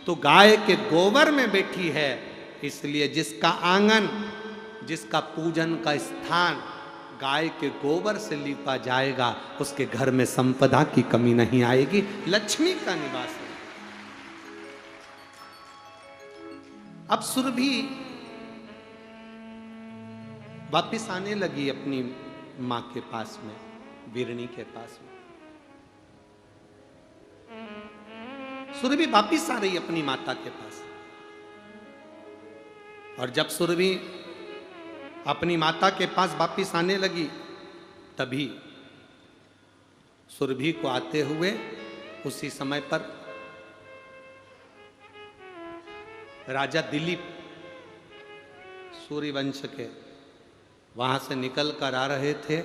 तो गाय के गोबर में बैठी है, इसलिए जिसका आंगन, जिसका पूजन का स्थान गाय के गोबर से लीपा जाएगा, उसके घर में संपदा की कमी नहीं आएगी, लक्ष्मी का निवास है। अब सुरभि वापिस आने लगी अपनी मां के पास में, वीरणी के पास में। सुरभि वापिस आ रही अपनी माता के पास, और जब सुरभि अपनी माता के पास वापिस आने लगी, तभी सुरभि को आते हुए उसी समय पर राजा दिलीप सूर्यवंश के वहां से निकल कर आ रहे थे।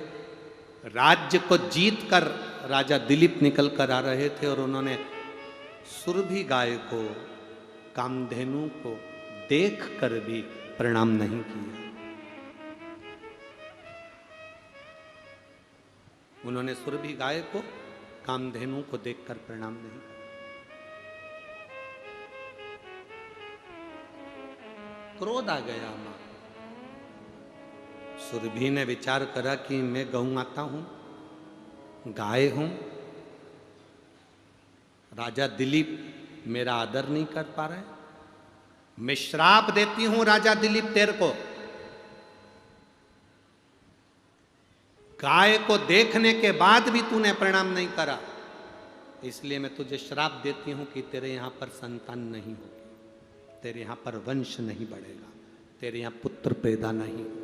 राज्य को जीत कर राजा दिलीप निकल कर आ रहे थे, और उन्होंने सुरभि गाय को, कामधेनु को देख कर भी प्रणाम नहीं किया। उन्होंने सुरभि गाय को, कामधेनु को देखकर प्रणाम नहीं किया। क्रोध आ गया मां। सुरभि ने विचार करा कि मैं गौ माता हूं, गाय हूं, राजा दिलीप मेरा आदर नहीं कर पा रहे, मैं श्राप देती हूं राजा दिलीप तेरे को, गाय को देखने के बाद भी तूने प्रणाम नहीं करा, इसलिए मैं तुझे श्राप देती हूं कि तेरे यहां पर संतान नहीं होगी, तेरे यहां पर वंश नहीं बढ़ेगा, तेरे यहां पुत्र पैदा नहीं होगा।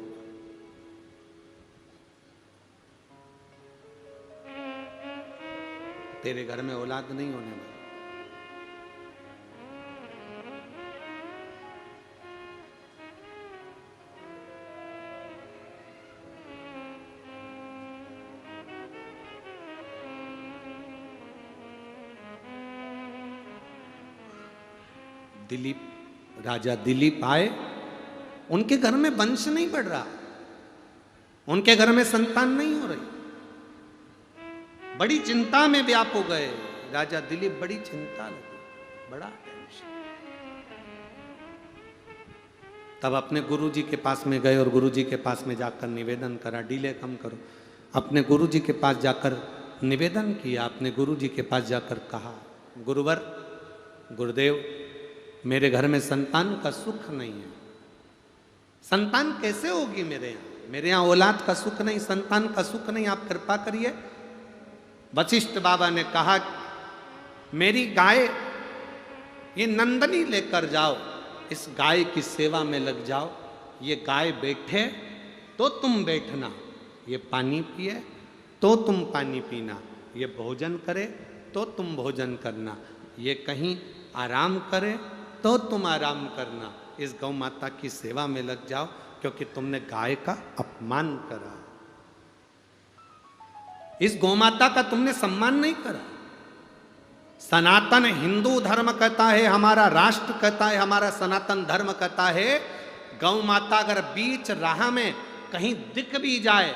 तेरे घर में औलाद नहीं होने वाली। दिलीप, राजा दिलीप आए, उनके घर में वंश नहीं बढ़ रहा, उनके घर में संतान नहीं हो रही, बड़ी चिंता में व्याप हो गए। राजा दिलीप बड़ी चिंता लगी, बड़ा टेंशन। तब अपने गुरुजी के पास में गए और गुरुजी के पास में जाकर निवेदन करा, डिले कम करो। अपने गुरुजी के पास जाकर निवेदन किया, अपने गुरुजी के पास जाकर कहा, गुरुवर, गुरुदेव, मेरे घर में संतान का सुख नहीं है, संतान कैसे होगी मेरे यहाँ? मेरे यहाँ औलाद का सुख नहीं, संतान का सुख नहीं, आप कृपा करिए। वशिष्ठ बाबा ने कहा, मेरी गाय ये नंदनी लेकर जाओ, इस गाय की सेवा में लग जाओ। ये गाय बैठे तो तुम बैठना, ये पानी पिए तो तुम पानी पीना, ये भोजन करे तो तुम भोजन करना, ये कहीं आराम करे तो तुम आराम करना। इस गौ माता की सेवा में लग जाओ, क्योंकि तुमने गाय का अपमान करा, इस गौ माता का तुमने सम्मान नहीं करा। सनातन हिंदू धर्म कहता है, हमारा राष्ट्र कहता है, हमारा सनातन धर्म कहता है, गौ माता अगर बीच राह में कहीं दिख भी जाए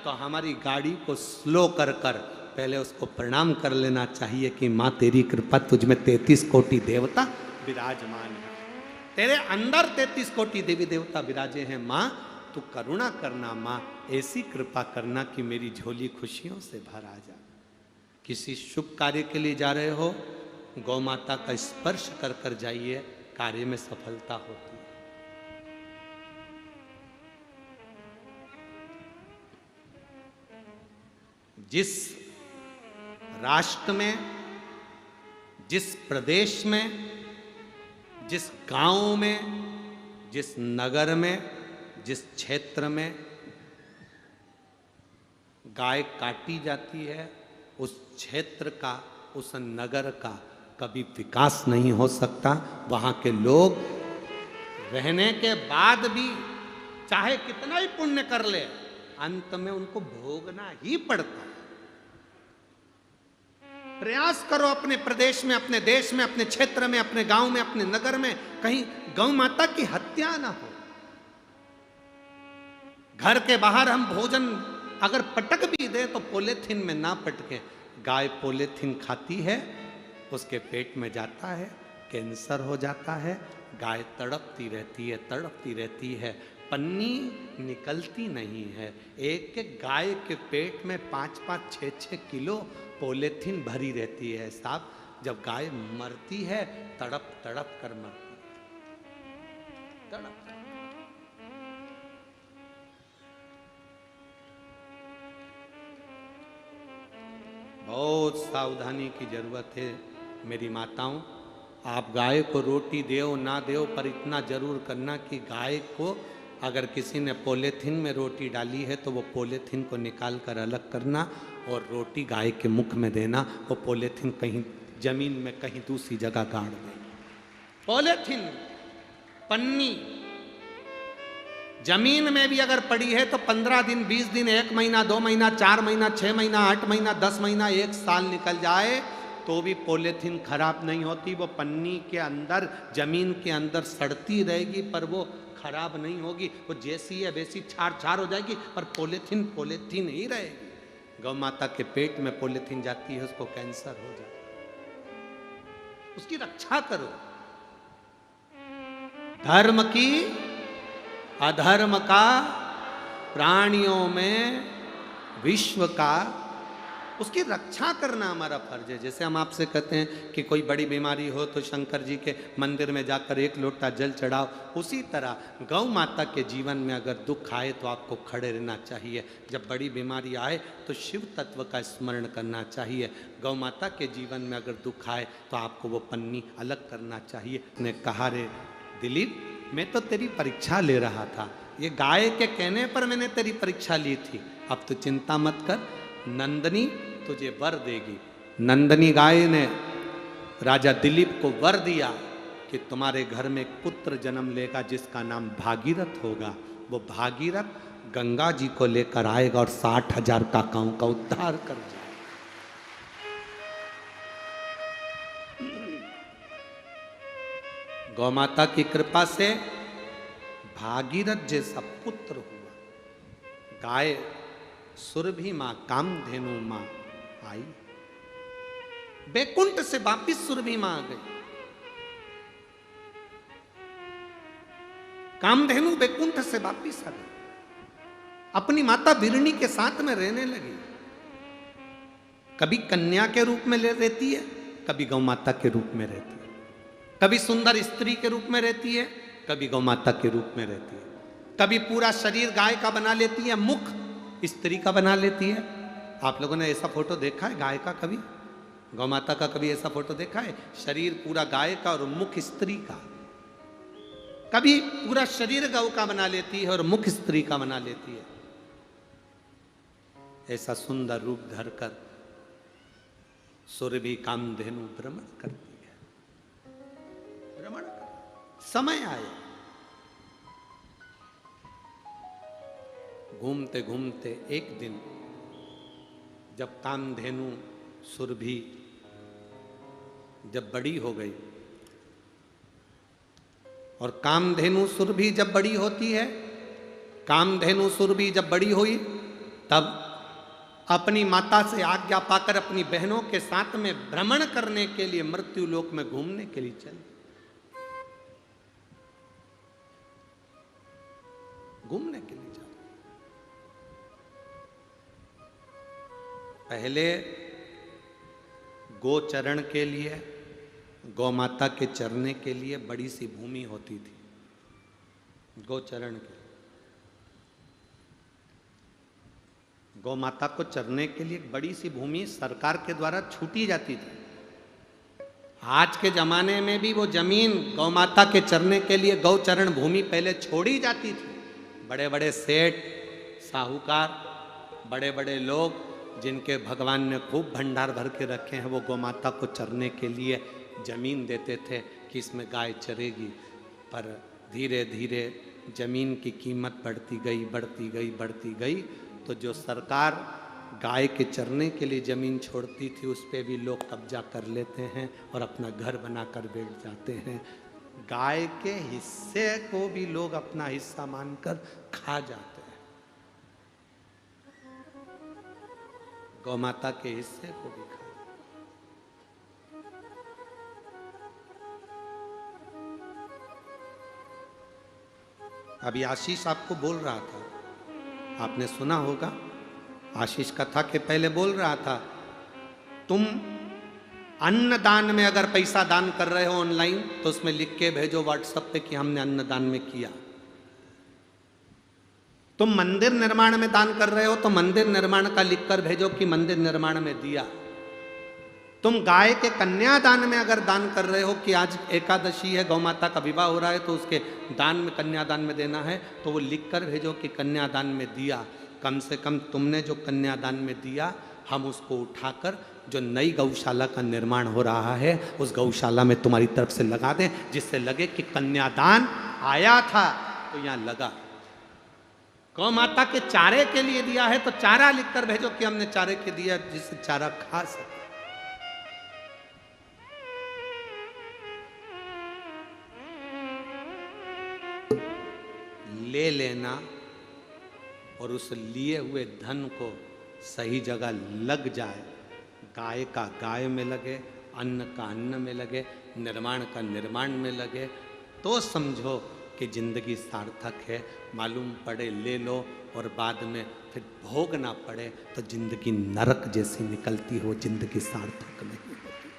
तो हमारी गाड़ी को स्लो कर कर पहले उसको प्रणाम कर लेना चाहिए कि माँ तेरी कृपा, तुझ में 33 कोटि देवता विराजमान है, तेरे अंदर 33 कोटि देवी देवता विराजे हैं। माँ तू करुणा करना, माँ ऐसी कृपा करना कि मेरी झोली खुशियों से भर आ जा। किसी शुभ कार्य के लिए जा रहे हो, गौ माता का स्पर्श कर कर जाइए, कार्य में सफलता होती है। जिस राष्ट्र में, जिस प्रदेश में, जिस गांव में, जिस नगर में, जिस क्षेत्र में गाय काटी जाती है, उस क्षेत्र का, उस नगर का कभी विकास नहीं हो सकता। वहां के लोग रहने के बाद भी चाहे कितना ही पुण्य कर ले, अंत में उनको भोगना ही पड़ता है। प्रयास करो अपने प्रदेश में, अपने देश में, अपने क्षेत्र में, अपने गांव में, अपने नगर में कहीं गौ माता की हत्या ना हो। घर के बाहर हम भोजन अगर पटक भी दे तो पॉलीथीन में ना पटके। गाय पॉलीथीन खाती है, उसके पेट में जाता है, कैंसर हो जाता है, गाय तड़पती रहती है, तड़पती रहती है, पन्नी निकलती नहीं है। एक एक गाय के पेट में 5-5, 6-6 किलो पॉलीथीन भरी रहती है साहब। जब गाय मरती है तड़प तड़प कर मरती है, तड़प। बहुत सावधानी की जरूरत है मेरी माताओं। आप गाय को रोटी देओ ना देओ, पर इतना जरूर करना कि गाय को अगर किसी ने पॉलीथीन में रोटी डाली है तो वो पॉलीथीन को निकाल कर अलग करना और रोटी गाय के मुख में देना। वो पॉलीथीन कहीं जमीन में कहीं दूसरी जगह गाड़ देना। पॉलीथीन, पन्नी जमीन में भी अगर पड़ी है तो 15 दिन, 20 दिन, 1 महीना, 2 महीना, 4 महीना, 6 महीना, 8 महीना, 10 महीना, 1 साल निकल जाए तो भी पॉलीथीन खराब नहीं होती। वो पन्नी के अंदर, जमीन के अंदर सड़ती रहेगी पर वो खराब नहीं होगी। वो जैसी है वैसी छार छार हो जाएगी, पर पॉलीथीन पॉलीथीन ही रहेगी। गौ माता के पेट में पॉलीथीन जाती है, उसको कैंसर हो जाता है। उसकी रक्षा करो। धर्म की अधर्म का, प्राणियों में विश्व का, उसकी रक्षा करना हमारा फर्ज है। जैसे हम आपसे कहते हैं कि कोई बड़ी बीमारी हो तो शंकर जी के मंदिर में जाकर 1 लोटा जल चढ़ाओ, उसी तरह गौ माता के जीवन में अगर दुख आए तो आपको खड़े रहना चाहिए। जब बड़ी बीमारी आए तो शिव तत्व का स्मरण करना चाहिए। गौ माता के जीवन में अगर दुख आए तो आपको वो पन्नी अलग करना चाहिए। ने कहा, रे दिलीप, मैं तो तेरी परीक्षा ले रहा था, ये गाय के कहने पर मैंने तेरी परीक्षा ली थी। अब तो चिंता मत कर, नंदनी तुझे वर देगी। नंदनी गाय ने राजा दिलीप को वर दिया कि तुम्हारे घर में एक पुत्र जन्म लेगा जिसका नाम भागीरथ होगा। वो भागीरथ गंगा जी को लेकर आएगा और 60,000 काकाओं का उद्धार कर जाएगा। गौ माता की कृपा से भागीरथ जैसा पुत्र हुआ। गाय सुरभि मां, कामधेनु मां आई, बैकुंठ से वापिस सुरभि मां आ गई। कामधेनु बैकुंठ से वापिस आ गई, अपनी माता बिरणी के साथ में रहने लगी। कभी कन्या के रूप में रहती है, कभी गौ माता के रूप में रहती है, कभी सुंदर स्त्री के रूप में रहती है, कभी गौ माता के रूप में रहती है, कभी पूरा शरीर गाय का बना लेती है, मुख स्त्री का बना लेती है। आप लोगों ने ऐसा फोटो देखा है गाय का कभी? गौ माता का कभी ऐसा फोटो देखा है? शरीर पूरा गाय का और मुख स्त्री का। कभी पूरा शरीर गौ का बना लेती है और मुख स्त्री का बना लेती है। ऐसा सुंदर रूप धरकर सुरभि कामधेनु भ्रमण करती है। भ्रमण कर समय आया, घूमते घूमते एक दिन जब कामधेनु सुरभि जब बड़ी हो गई, और कामधेनु सुरभि जब बड़ी होती है, कामधेनु सुरभि जब बड़ी हुई तब अपनी माता से आज्ञा पाकर अपनी बहनों के साथ में भ्रमण करने के लिए मृत्यु लोक में घूमने के लिए चली। घूमने के लिए जाओ। पहले गोचरण के लिए, गौ माता के चरने के लिए बड़ी सी भूमि होती थी। गोचरण के गौ माता को चरने के लिए बड़ी सी भूमि सरकार के द्वारा छूटी जाती थी। आज के जमाने में भी वो जमीन गौ माता के चरने के लिए गौचरण भूमि पहले छोड़ी जाती थी। बड़े बड़े सेठ, साहूकार, बड़े बड़े लोग जिनके भगवान ने खूब भंडार भर के रखे हैं, वो गौ माता को चरने के लिए जमीन देते थे कि इसमें गाय चरेगी। पर धीरे धीरे जमीन की कीमत बढ़ती गई, बढ़ती गई, बढ़ती गई, तो जो सरकार गाय के चरने के लिए जमीन छोड़ती थी उस पे भी लोग कब्जा कर लेते हैं और अपना घर बनाकर बैठ जाते हैं। गाय के हिस्से को भी लोग अपना हिस्सा मानकर खा जाते हैं। गौ माता के हिस्से को भी खा। अभी आशीष आपको बोल रहा था, आपने सुना होगा, आशीष कथा के पहले बोल रहा था, तुम अन्नदान में अगर पैसा दान कर रहे हो ऑनलाइन तो उसमें लिख के भेजो व्हाट्सएप पे कि हमने अन्नदान में किया। तुम मंदिर निर्माण में दान कर रहे हो तो मंदिर निर्माण का लिखकर भेजो कि मंदिर निर्माण में दिया। तुम गाय के कन्यादान में अगर दान कर रहे हो कि आज एकादशी है, गौ माता का विवाह हो रहा है तो उसके दान में, कन्यादान में देना है, तो वो लिखकर भेजो कि कन्यादान में दिया। कम से कम तुमने जो कन्यादान में दिया, हम उसको उठाकर जो नई गौशाला का निर्माण हो रहा है उस गौशाला में तुम्हारी तरफ से लगा दें, जिससे लगे कि कन्यादान आया था तो यहाँ लगा। गौ माता के चारे के लिए दिया है तो चारा लिखकर भेजो कि हमने चारे के दिया, जिससे चारा खा सके। ले लेना और उस लिए हुए धन को सही जगह लग जाए। गाय का गाय में लगे, अन्न का अन्न में लगे, निर्माण का निर्माण में लगे, तो समझो कि जिंदगी सार्थक है। मालूम पड़े ले लो और बाद में फिर भोगना पड़े तो जिंदगी नरक जैसी निकलती हो, जिंदगी सार्थक नहीं होती।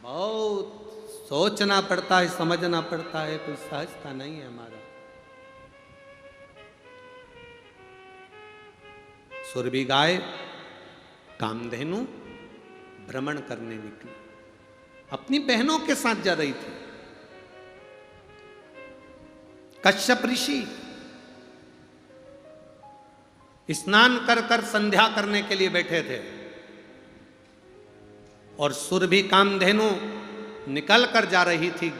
बहुत सोचना पड़ता है, समझना पड़ता है, कोई सहजता नहीं है हमारा। सुरभि गाय कामधेनु भ्रमण करने निकली, अपनी बहनों के साथ जा रही थी। कश्यप ऋषि स्नान कर कर संध्या करने के लिए बैठे थे और सुरभि कामधेनु निकल कर जा रही थी।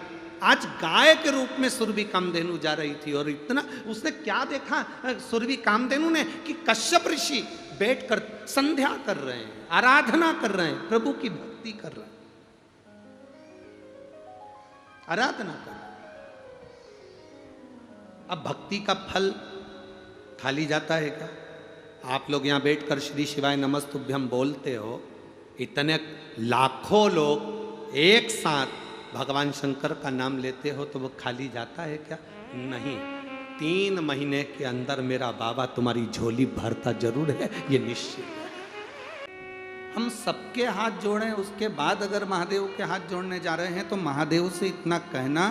आज गाय के रूप में सुरभि कामधेनु जा रही थी और इतना उसने क्या देखा सुरभि कामधेनु ने कि कश्यप ऋषि बैठकर संध्या कर रहे हैं, आराधना कर रहे हैं, प्रभु की भक्ति कर रहे हैं, आराधना कर रहे हैं। अब भक्ति का फल खाली जाता है क्या? आप लोग यहां बैठकर श्री शिवाय नमस्तुभ्यम बोलते हो, इतने लाखों लोग एक साथ भगवान शंकर का नाम लेते हो तो वो खाली जाता है क्या? नहीं। 3 महीने के अंदर मेरा बाबा तुम्हारी झोली भरता जरूर है, ये निश्चित है। हम सबके हाथ जोड़े, उसके बाद अगर महादेव के हाथ जोड़ने जा रहे हैं तो महादेव से इतना कहना,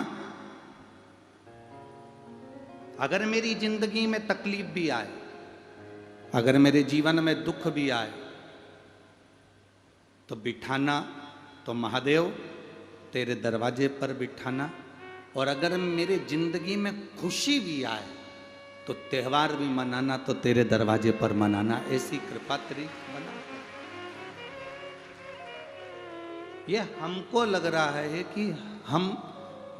अगर मेरी जिंदगी में तकलीफ भी आए, अगर मेरे जीवन में दुख भी आए, तो बिठाना तो महादेव तेरे दरवाजे पर बिठाना, और अगर मेरे जिंदगी में खुशी भी आए तो त्यौहार भी मनाना तो तेरे दरवाजे पर मनाना। ऐसी कृपा तेरी बना। ये हमको लग रहा है कि हम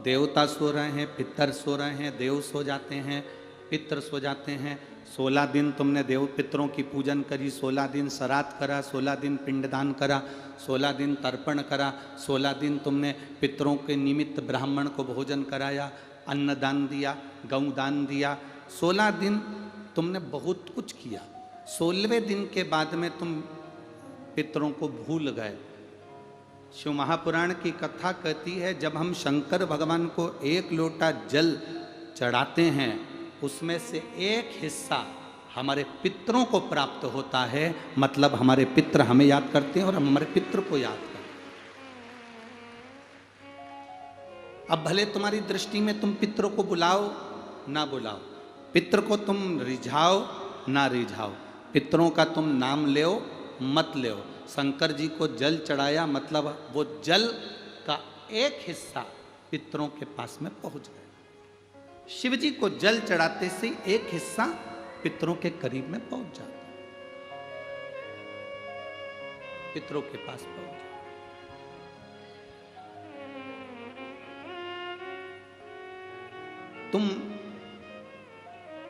देवता सो रहे हैं, पितर सो रहे हैं, देव सो जाते हैं, पितर सो जाते हैं। 16 दिन तुमने देव पितरों की पूजन करी, 16 दिन श्राद्ध करा, 16 दिन पिंडदान करा, 16 दिन तर्पण करा, 16 दिन तुमने पितरों के निमित्त ब्राह्मण को भोजन कराया, अन्नदान दिया, गौदान दिया। 16 दिन तुमने बहुत कुछ किया। 16वें दिन के बाद में तुम पितरों को भूल गए। शिव महापुराण की कथा कहती है, जब हम शंकर भगवान को 1 लोटा जल चढ़ाते हैं, उसमें से एक हिस्सा हमारे पितरों को प्राप्त होता है। मतलब हमारे पितर हमें याद करते हैं और हम हमारे पितर को याद करते हैं। अब भले तुम्हारी दृष्टि में तुम पितर को बुलाओ ना बुलाओ, पितर को तुम रिझाओ ना रिझाओ, पितरों का तुम नाम लो मत लो, शंकर जी को जल चढ़ाया मतलब वो जल का एक हिस्सा पितरों के पास में पहुंच गया। शिव जी को जल चढ़ाते से एक हिस्सा पितरों के करीब में पहुंच जाता, पितरों के पास पहुंच जाता। तुम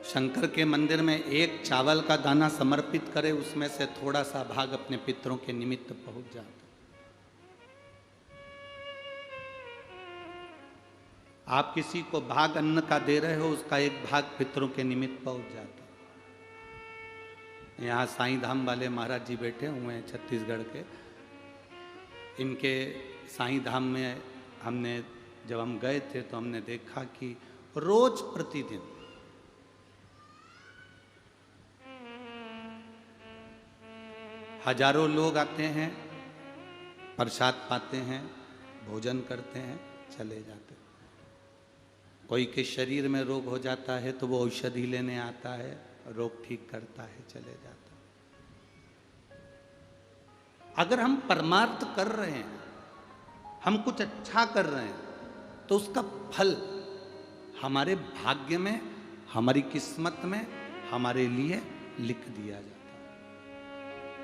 शंकर के मंदिर में एक चावल का दाना समर्पित करे, उसमें से थोड़ा सा भाग अपने पितरों के निमित्त पहुंच जाता। आप किसी को भाग अन्न का दे रहे हो, उसका एक भाग पितरों के निमित्त पहुंच जाता। यहाँ साईं धाम वाले महाराज जी बैठे हुए हैं छत्तीसगढ़ के। इनके साईं धाम में हमने जब हम गए थे तो हमने देखा कि रोज प्रतिदिन हजारों लोग आते हैं, प्रसाद पाते हैं, भोजन करते हैं, चले जाते हैं। कोई के शरीर में रोग हो जाता है तो वो औषधि लेने आता है, रोग ठीक करता है, चले जाता है। अगर हम परमार्थ कर रहे हैं, हम कुछ अच्छा कर रहे हैं, तो उसका फल हमारे भाग्य में, हमारी किस्मत में हमारे लिए लिख दिया जाता है।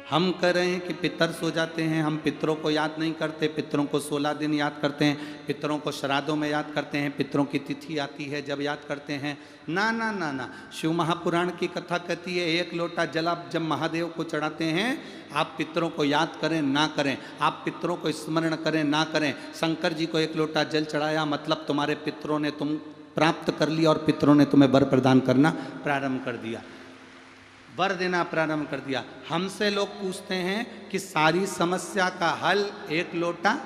हम कह रहे हैं कि पितर सो जाते हैं, हम पितरों को याद नहीं करते, पितरों को 16 दिन याद करते हैं, पितरों को श्राद्धों में याद करते हैं, पितरों की तिथि आती है जब याद करते हैं। ना ना ना ना, शिव महापुराण की कथा कहती है, 1 लोटा जल आप जब महादेव को चढ़ाते हैं, आप पितरों को याद करें ना करें, आप पितरों को स्मरण करें ना करें, शंकर जी को 1 लोटा जल चढ़ाया मतलब तुम्हारे पितरों ने तुम प्राप्त कर लिया और पितरों ने तुम्हें वर प्रदान करना प्रारंभ कर दिया, वर देना प्रारंभ कर दिया। हमसे लोग पूछते हैं कि सारी समस्या का हल 1 लोटा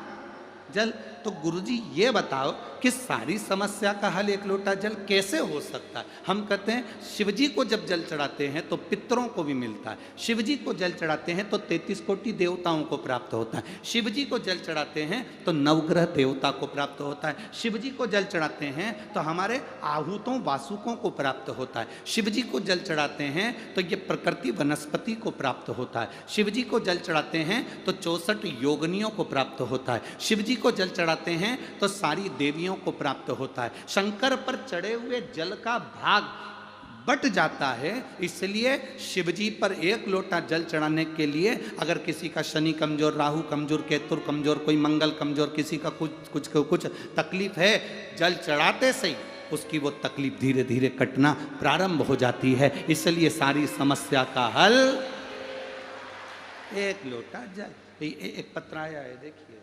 जल। तो गुरुजी ये बताओ कि सारी समस्या का हल 1 लोटा जल कैसे हो सकता है? हम कहते हैं शिवजी को जब जल चढ़ाते हैं तो पितरों को भी मिलता है, शिवजी को जल चढ़ाते हैं तो 33 कोटि देवताओं को प्राप्त होता है, शिवजी को जल चढ़ाते हैं तो नवग्रह देवता को प्राप्त होता है, शिवजी को जल चढ़ाते हैं तो हमारे आहूतों वासुकों को प्राप्त होता है, शिवजी को जल चढ़ाते हैं तो ये प्रकृति वनस्पति को प्राप्त होता है, शिवजी को जल चढ़ाते हैं तो 64 योगिनियों को प्राप्त होता है, शिवजी को जल चढ़ाते हैं तो सारी देवियों को प्राप्त होता है। शंकर पर चढ़े हुए जल का भाग बट जाता है, इसलिए शिवजी पर 1 लोटा जल चढ़ाने के लिए अगर किसी का शनि कमजोर, राहु कमजोर, केतु कमजोर, कोई मंगल कमजोर, किसी का कुछ तकलीफ है, जल चढ़ाते से ही उसकी वो तकलीफ धीरे धीरे कटना प्रारंभ हो जाती है। इसलिए सारी समस्या का हल 1 लोटा जल। एक पत्र आया है, देखिए।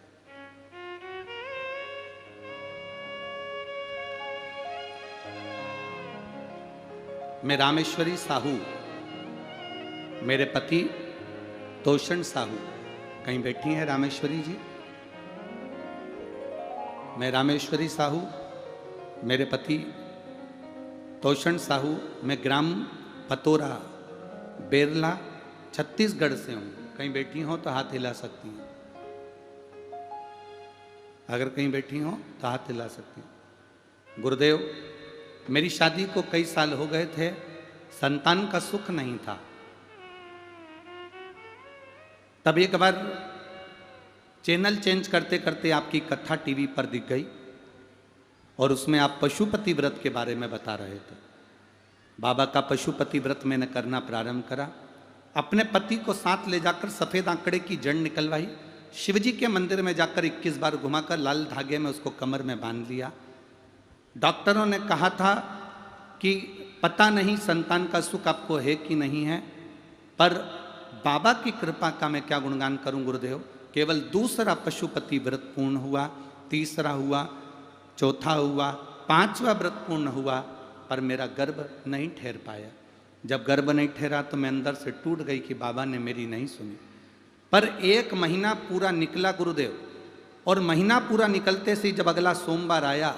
मैं रामेश्वरी साहू, मेरे पति तोषण साहू, कहीं बैठी हैं रामेश्वरी जी? मैं रामेश्वरी साहू, मेरे पति तोषण साहू, मैं ग्राम पतोरा, बेरला, छत्तीसगढ़ से हूँ। कहीं बैठी हो तो हाथ हिला सकती हैं, अगर कहीं बैठी हो तो हाथ हिला सकती हैं। गुरुदेव, मेरी शादी को कई साल हो गए थे, संतान का सुख नहीं था। तब एक बार चैनल चेंज करते करते आपकी कथा टीवी पर दिख गई और उसमें आप पशुपति व्रत के बारे में बता रहे थे। बाबा का पशुपति व्रत मैंने करना प्रारंभ करा। अपने पति को साथ ले जाकर सफ़ेद आंकड़े की जड़ निकलवाई, शिवजी के मंदिर में जाकर 21 बार घुमाकर लाल धागे में उसको कमर में बांध लिया। डॉक्टरों ने कहा था कि पता नहीं संतान का सुख आपको है कि नहीं है, पर बाबा की कृपा का मैं क्या गुणगान करूं गुरुदेव। केवल दूसरा पशुपति व्रत पूर्ण हुआ, तीसरा हुआ, चौथा हुआ, पांचवा व्रत पूर्ण हुआ, पर मेरा गर्भ नहीं ठहर पाया। जब गर्भ नहीं ठहरा तो मैं अंदर से टूट गई कि बाबा ने मेरी नहीं सुनी। पर 1 महीना पूरा निकला गुरुदेव, और महीना पूरा निकलते से जब अगला सोमवार आया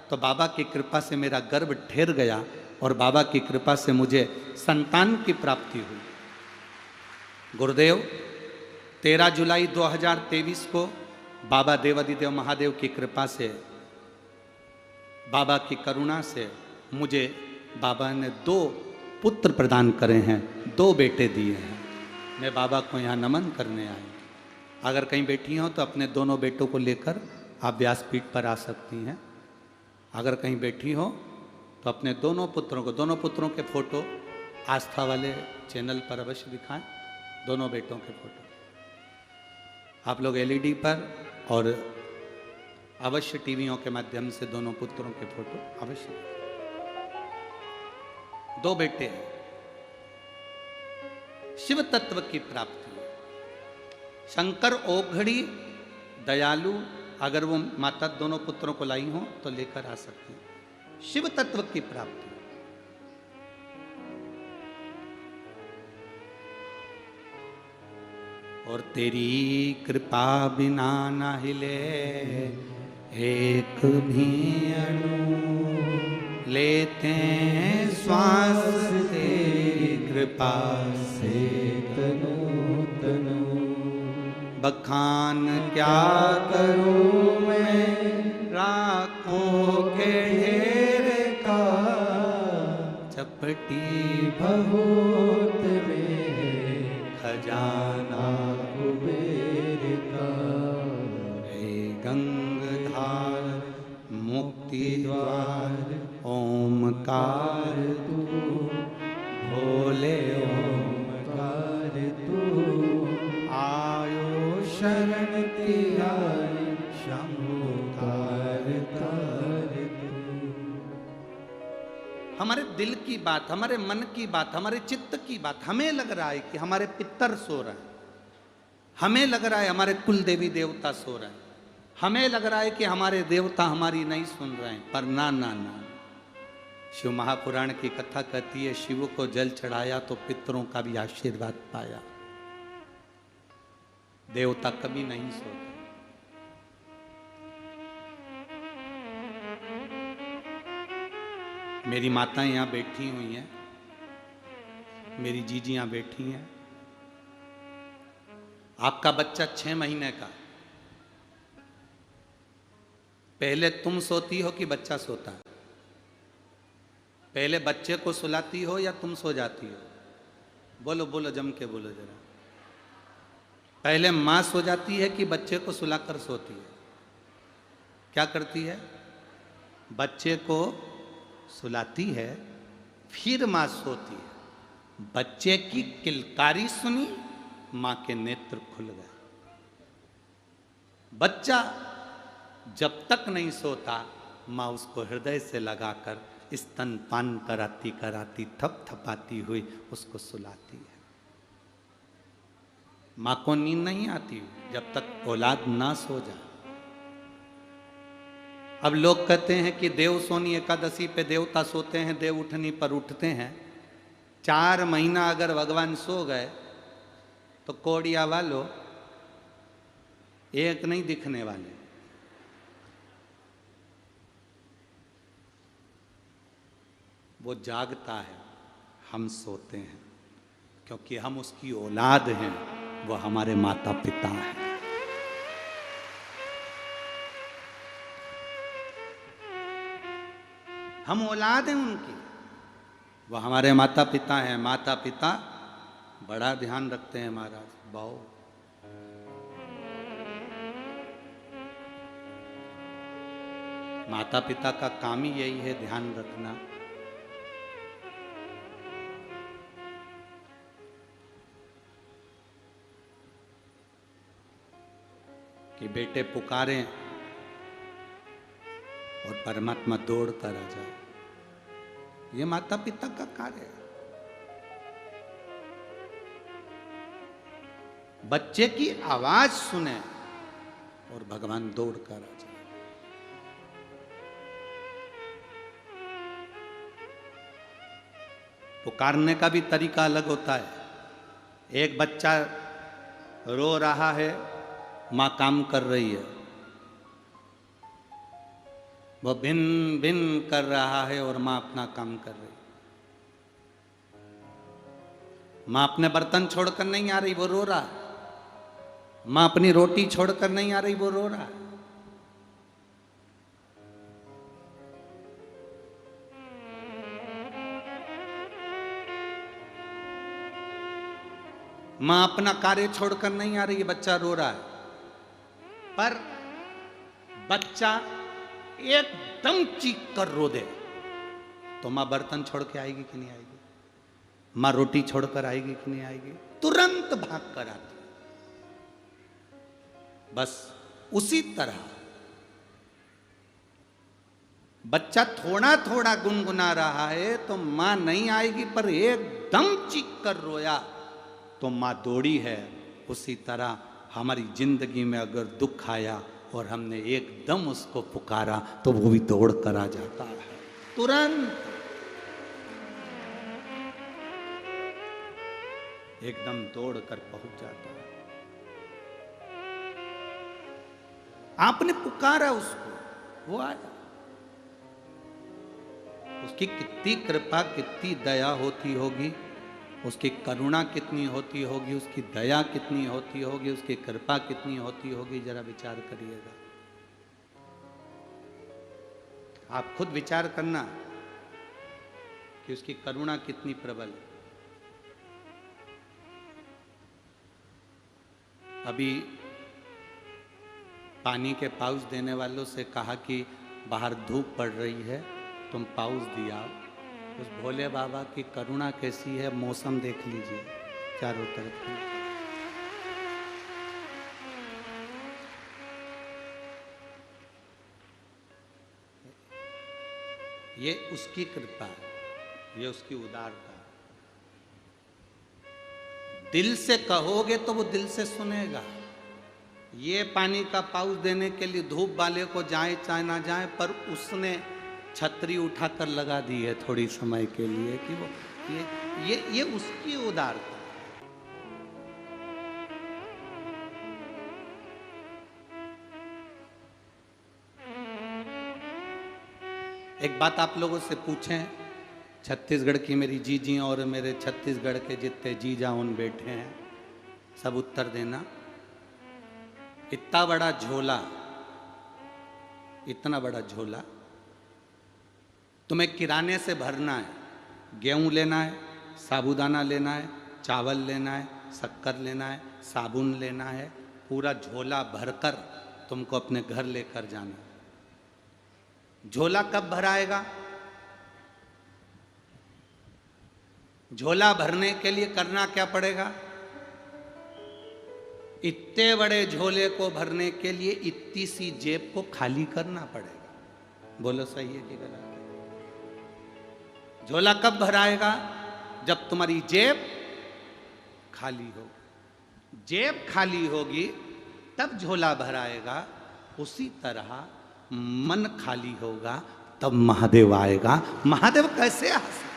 तो बाबा की कृपा से मेरा गर्भ ठहर गया और बाबा की कृपा से मुझे संतान की प्राप्ति हुई। गुरुदेव 13 जुलाई 2023 को बाबा देवादिदेव महादेव की कृपा से, बाबा की करुणा से मुझे बाबा ने 2 पुत्र प्रदान करे हैं, 2 बेटे दिए हैं। मैं बाबा को यहाँ नमन करने आई। अगर कहीं बैठी हो तो अपने दोनों बेटों को लेकर आप व्यासपीठ पर आ सकती हैं। अगर कहीं बैठी हो तो अपने दोनों पुत्रों के फोटो आस्था वाले चैनल पर अवश्य दिखाएं। दोनों बेटों के फोटो आप लोग एलईडी पर और अवश्य टीवियों के माध्यम से दोनों पुत्रों के फोटो अवश्य। 2 बेटे हैं। शिव तत्व की प्राप्ति है। शंकर ओघड़ी दयालु, अगर वो माता दोनों पुत्रों को लाई हो तो लेकर आ सकती है। शिव तत्व की प्राप्ति। और तेरी कृपा बिना न हिले एक भी अणु, लेते श्वास तेरी कृपा से तनु तनु। बखान क्या करूं मैं राखों के ढेर का, चपटी बहुत में खजाना कुबेर का। हे गंगधार मुक्ति द्वार ओमकार तू, भोले ओमकार तू। आयो शरण तिहारी शंभुकार तार तू। हमारे दिल की बात, हमारे मन की बात, हमारे चित्त की बात, हमें लग रहा है कि हमारे पितर सो रहे हैं, हमें लग रहा है हमारे कुल देवी देवता सो रहे हैं, हमें लग रहा है कि हमारे देवता हमारी नहीं सुन रहे हैं, पर ना ना ना। शिव महापुराण की कथा कहती है शिव को जल चढ़ाया तो पितरों का भी आशीर्वाद पाया। देवता कभी नहीं सोते। मेरी माताएं यहां बैठी हुई हैं, मेरी जीजी यहां बैठी हैं। आपका बच्चा 6 महीने का, पहले तुम सोती हो कि बच्चा सोता है? पहले बच्चे को सुलाती हो या तुम सो जाती हो? बोलो बोलो, जम के बोलो जरा। पहले माँ सो जाती है कि बच्चे को सुलाकर सोती है? क्या करती है? बच्चे को सुलाती है, फिर माँ सोती है। बच्चे की किलकारी सुनी, माँ के नेत्र खुल गए। बच्चा जब तक नहीं सोता, माँ उसको हृदय से लगाकर स्तनपान कराती कराती थपथपाती हुई उसको सुलाती है। माँ को नींद नहीं आती जब तक औलाद ना सो जाए। अब लोग कहते हैं कि देव सोनी एकादशी पे देवता सोते हैं, देव उठनी पर उठते हैं। 4 महीना अगर भगवान सो गए तो कोड़िया वालों एक नहीं दिखने वाले। वो जागता है, हम सोते हैं, क्योंकि हम उसकी औलाद हैं, वो हमारे माता पिता हैं। हम औलाद हैं उनकी, वो हमारे माता पिता हैं। माता पिता बड़ा ध्यान रखते हैं महाराज। भाव माता पिता का काम ही यही है, ध्यान रखना। कि बेटे पुकारें और परमात्मा दौड़ कर आ जाए, ये माता पिता का कार्य है। बच्चे की आवाज सुने और भगवान दौड़ कर आ जाए। पुकारने का भी तरीका अलग होता है। एक बच्चा रो रहा है, मां काम कर रही है, वो भिन भिन कर रहा है और मां अपना काम कर रही है। मां अपने बर्तन छोड़कर नहीं आ रही, वो रो रहा है। मां अपनी रोटी छोड़कर नहीं आ रही, वो रो रहा है। मां अपना कार्य छोड़कर नहीं आ रही है, बच्चा रो रहा है। पर बच्चा एकदम चीख कर रो दे तो मां बर्तन छोड़ के आएगी कि नहीं आएगी? मां रोटी छोड़कर आएगी कि नहीं आएगी? तुरंत भाग कर आती। बस उसी तरह बच्चा थोड़ा थोड़ा गुनगुना रहा है तो मां नहीं आएगी, पर एकदम चीख कर रोया तो मां दौड़ी है। उसी तरह हमारी जिंदगी में अगर दुख आया और हमने एकदम उसको पुकारा तो वो भी दौड़ कर आ जाता है, तुरंत एकदम दौड़ कर पहुंच जाता है। आपने पुकारा उसको, वो आया। उसकी कितनी कृपा, कितनी दया होती होगी, उसकी करुणा कितनी होती होगी, उसकी दया कितनी होती होगी, उसकी कृपा कितनी होती होगी, जरा विचार करिएगा। आप खुद विचार करना कि उसकी करुणा कितनी प्रबल है। अभी पानी के पाउच देने वालों से कहा कि बाहर धूप पड़ रही है, तुम पाउच दिया। उस भोले बाबा की करुणा कैसी है, मौसम देख लीजिए चारों तरफ। ये उसकी कृपा है, ये उसकी उदारता है। दिल से कहोगे तो वो दिल से सुनेगा। ये पानी का पाउच देने के लिए धूप वाले को जाए चाहे ना जाए, पर उसने छतरी उठाकर लगा दी है थोड़ी समय के लिए कि वो ये उसकी उदारता है। एक बात आप लोगों से पूछें, छत्तीसगढ़ की मेरी जीजी और मेरे छत्तीसगढ़ के जितने जीजा उन बैठे हैं, सब उत्तर देना। इतना बड़ा झोला, इतना बड़ा झोला तुम्हें किराने से भरना है। गेहूं लेना है, साबूदाना लेना है, चावल लेना है, शक्कर लेना है, साबुन लेना है, पूरा झोला भरकर तुमको अपने घर लेकर जाना है। झोला कब भराएगा? झोला भरने के लिए करना क्या पड़ेगा? इतने बड़े झोले को भरने के लिए इतनी सी जेब को खाली करना पड़ेगा। बोलो सही है कि गलत? झोला कब भराएगा? जब तुम्हारी जेब खाली हो। जेब खाली होगी तब झोला भराएगा। उसी तरह मन खाली होगा तब महादेव आएगा। महादेव कैसे आ सकते?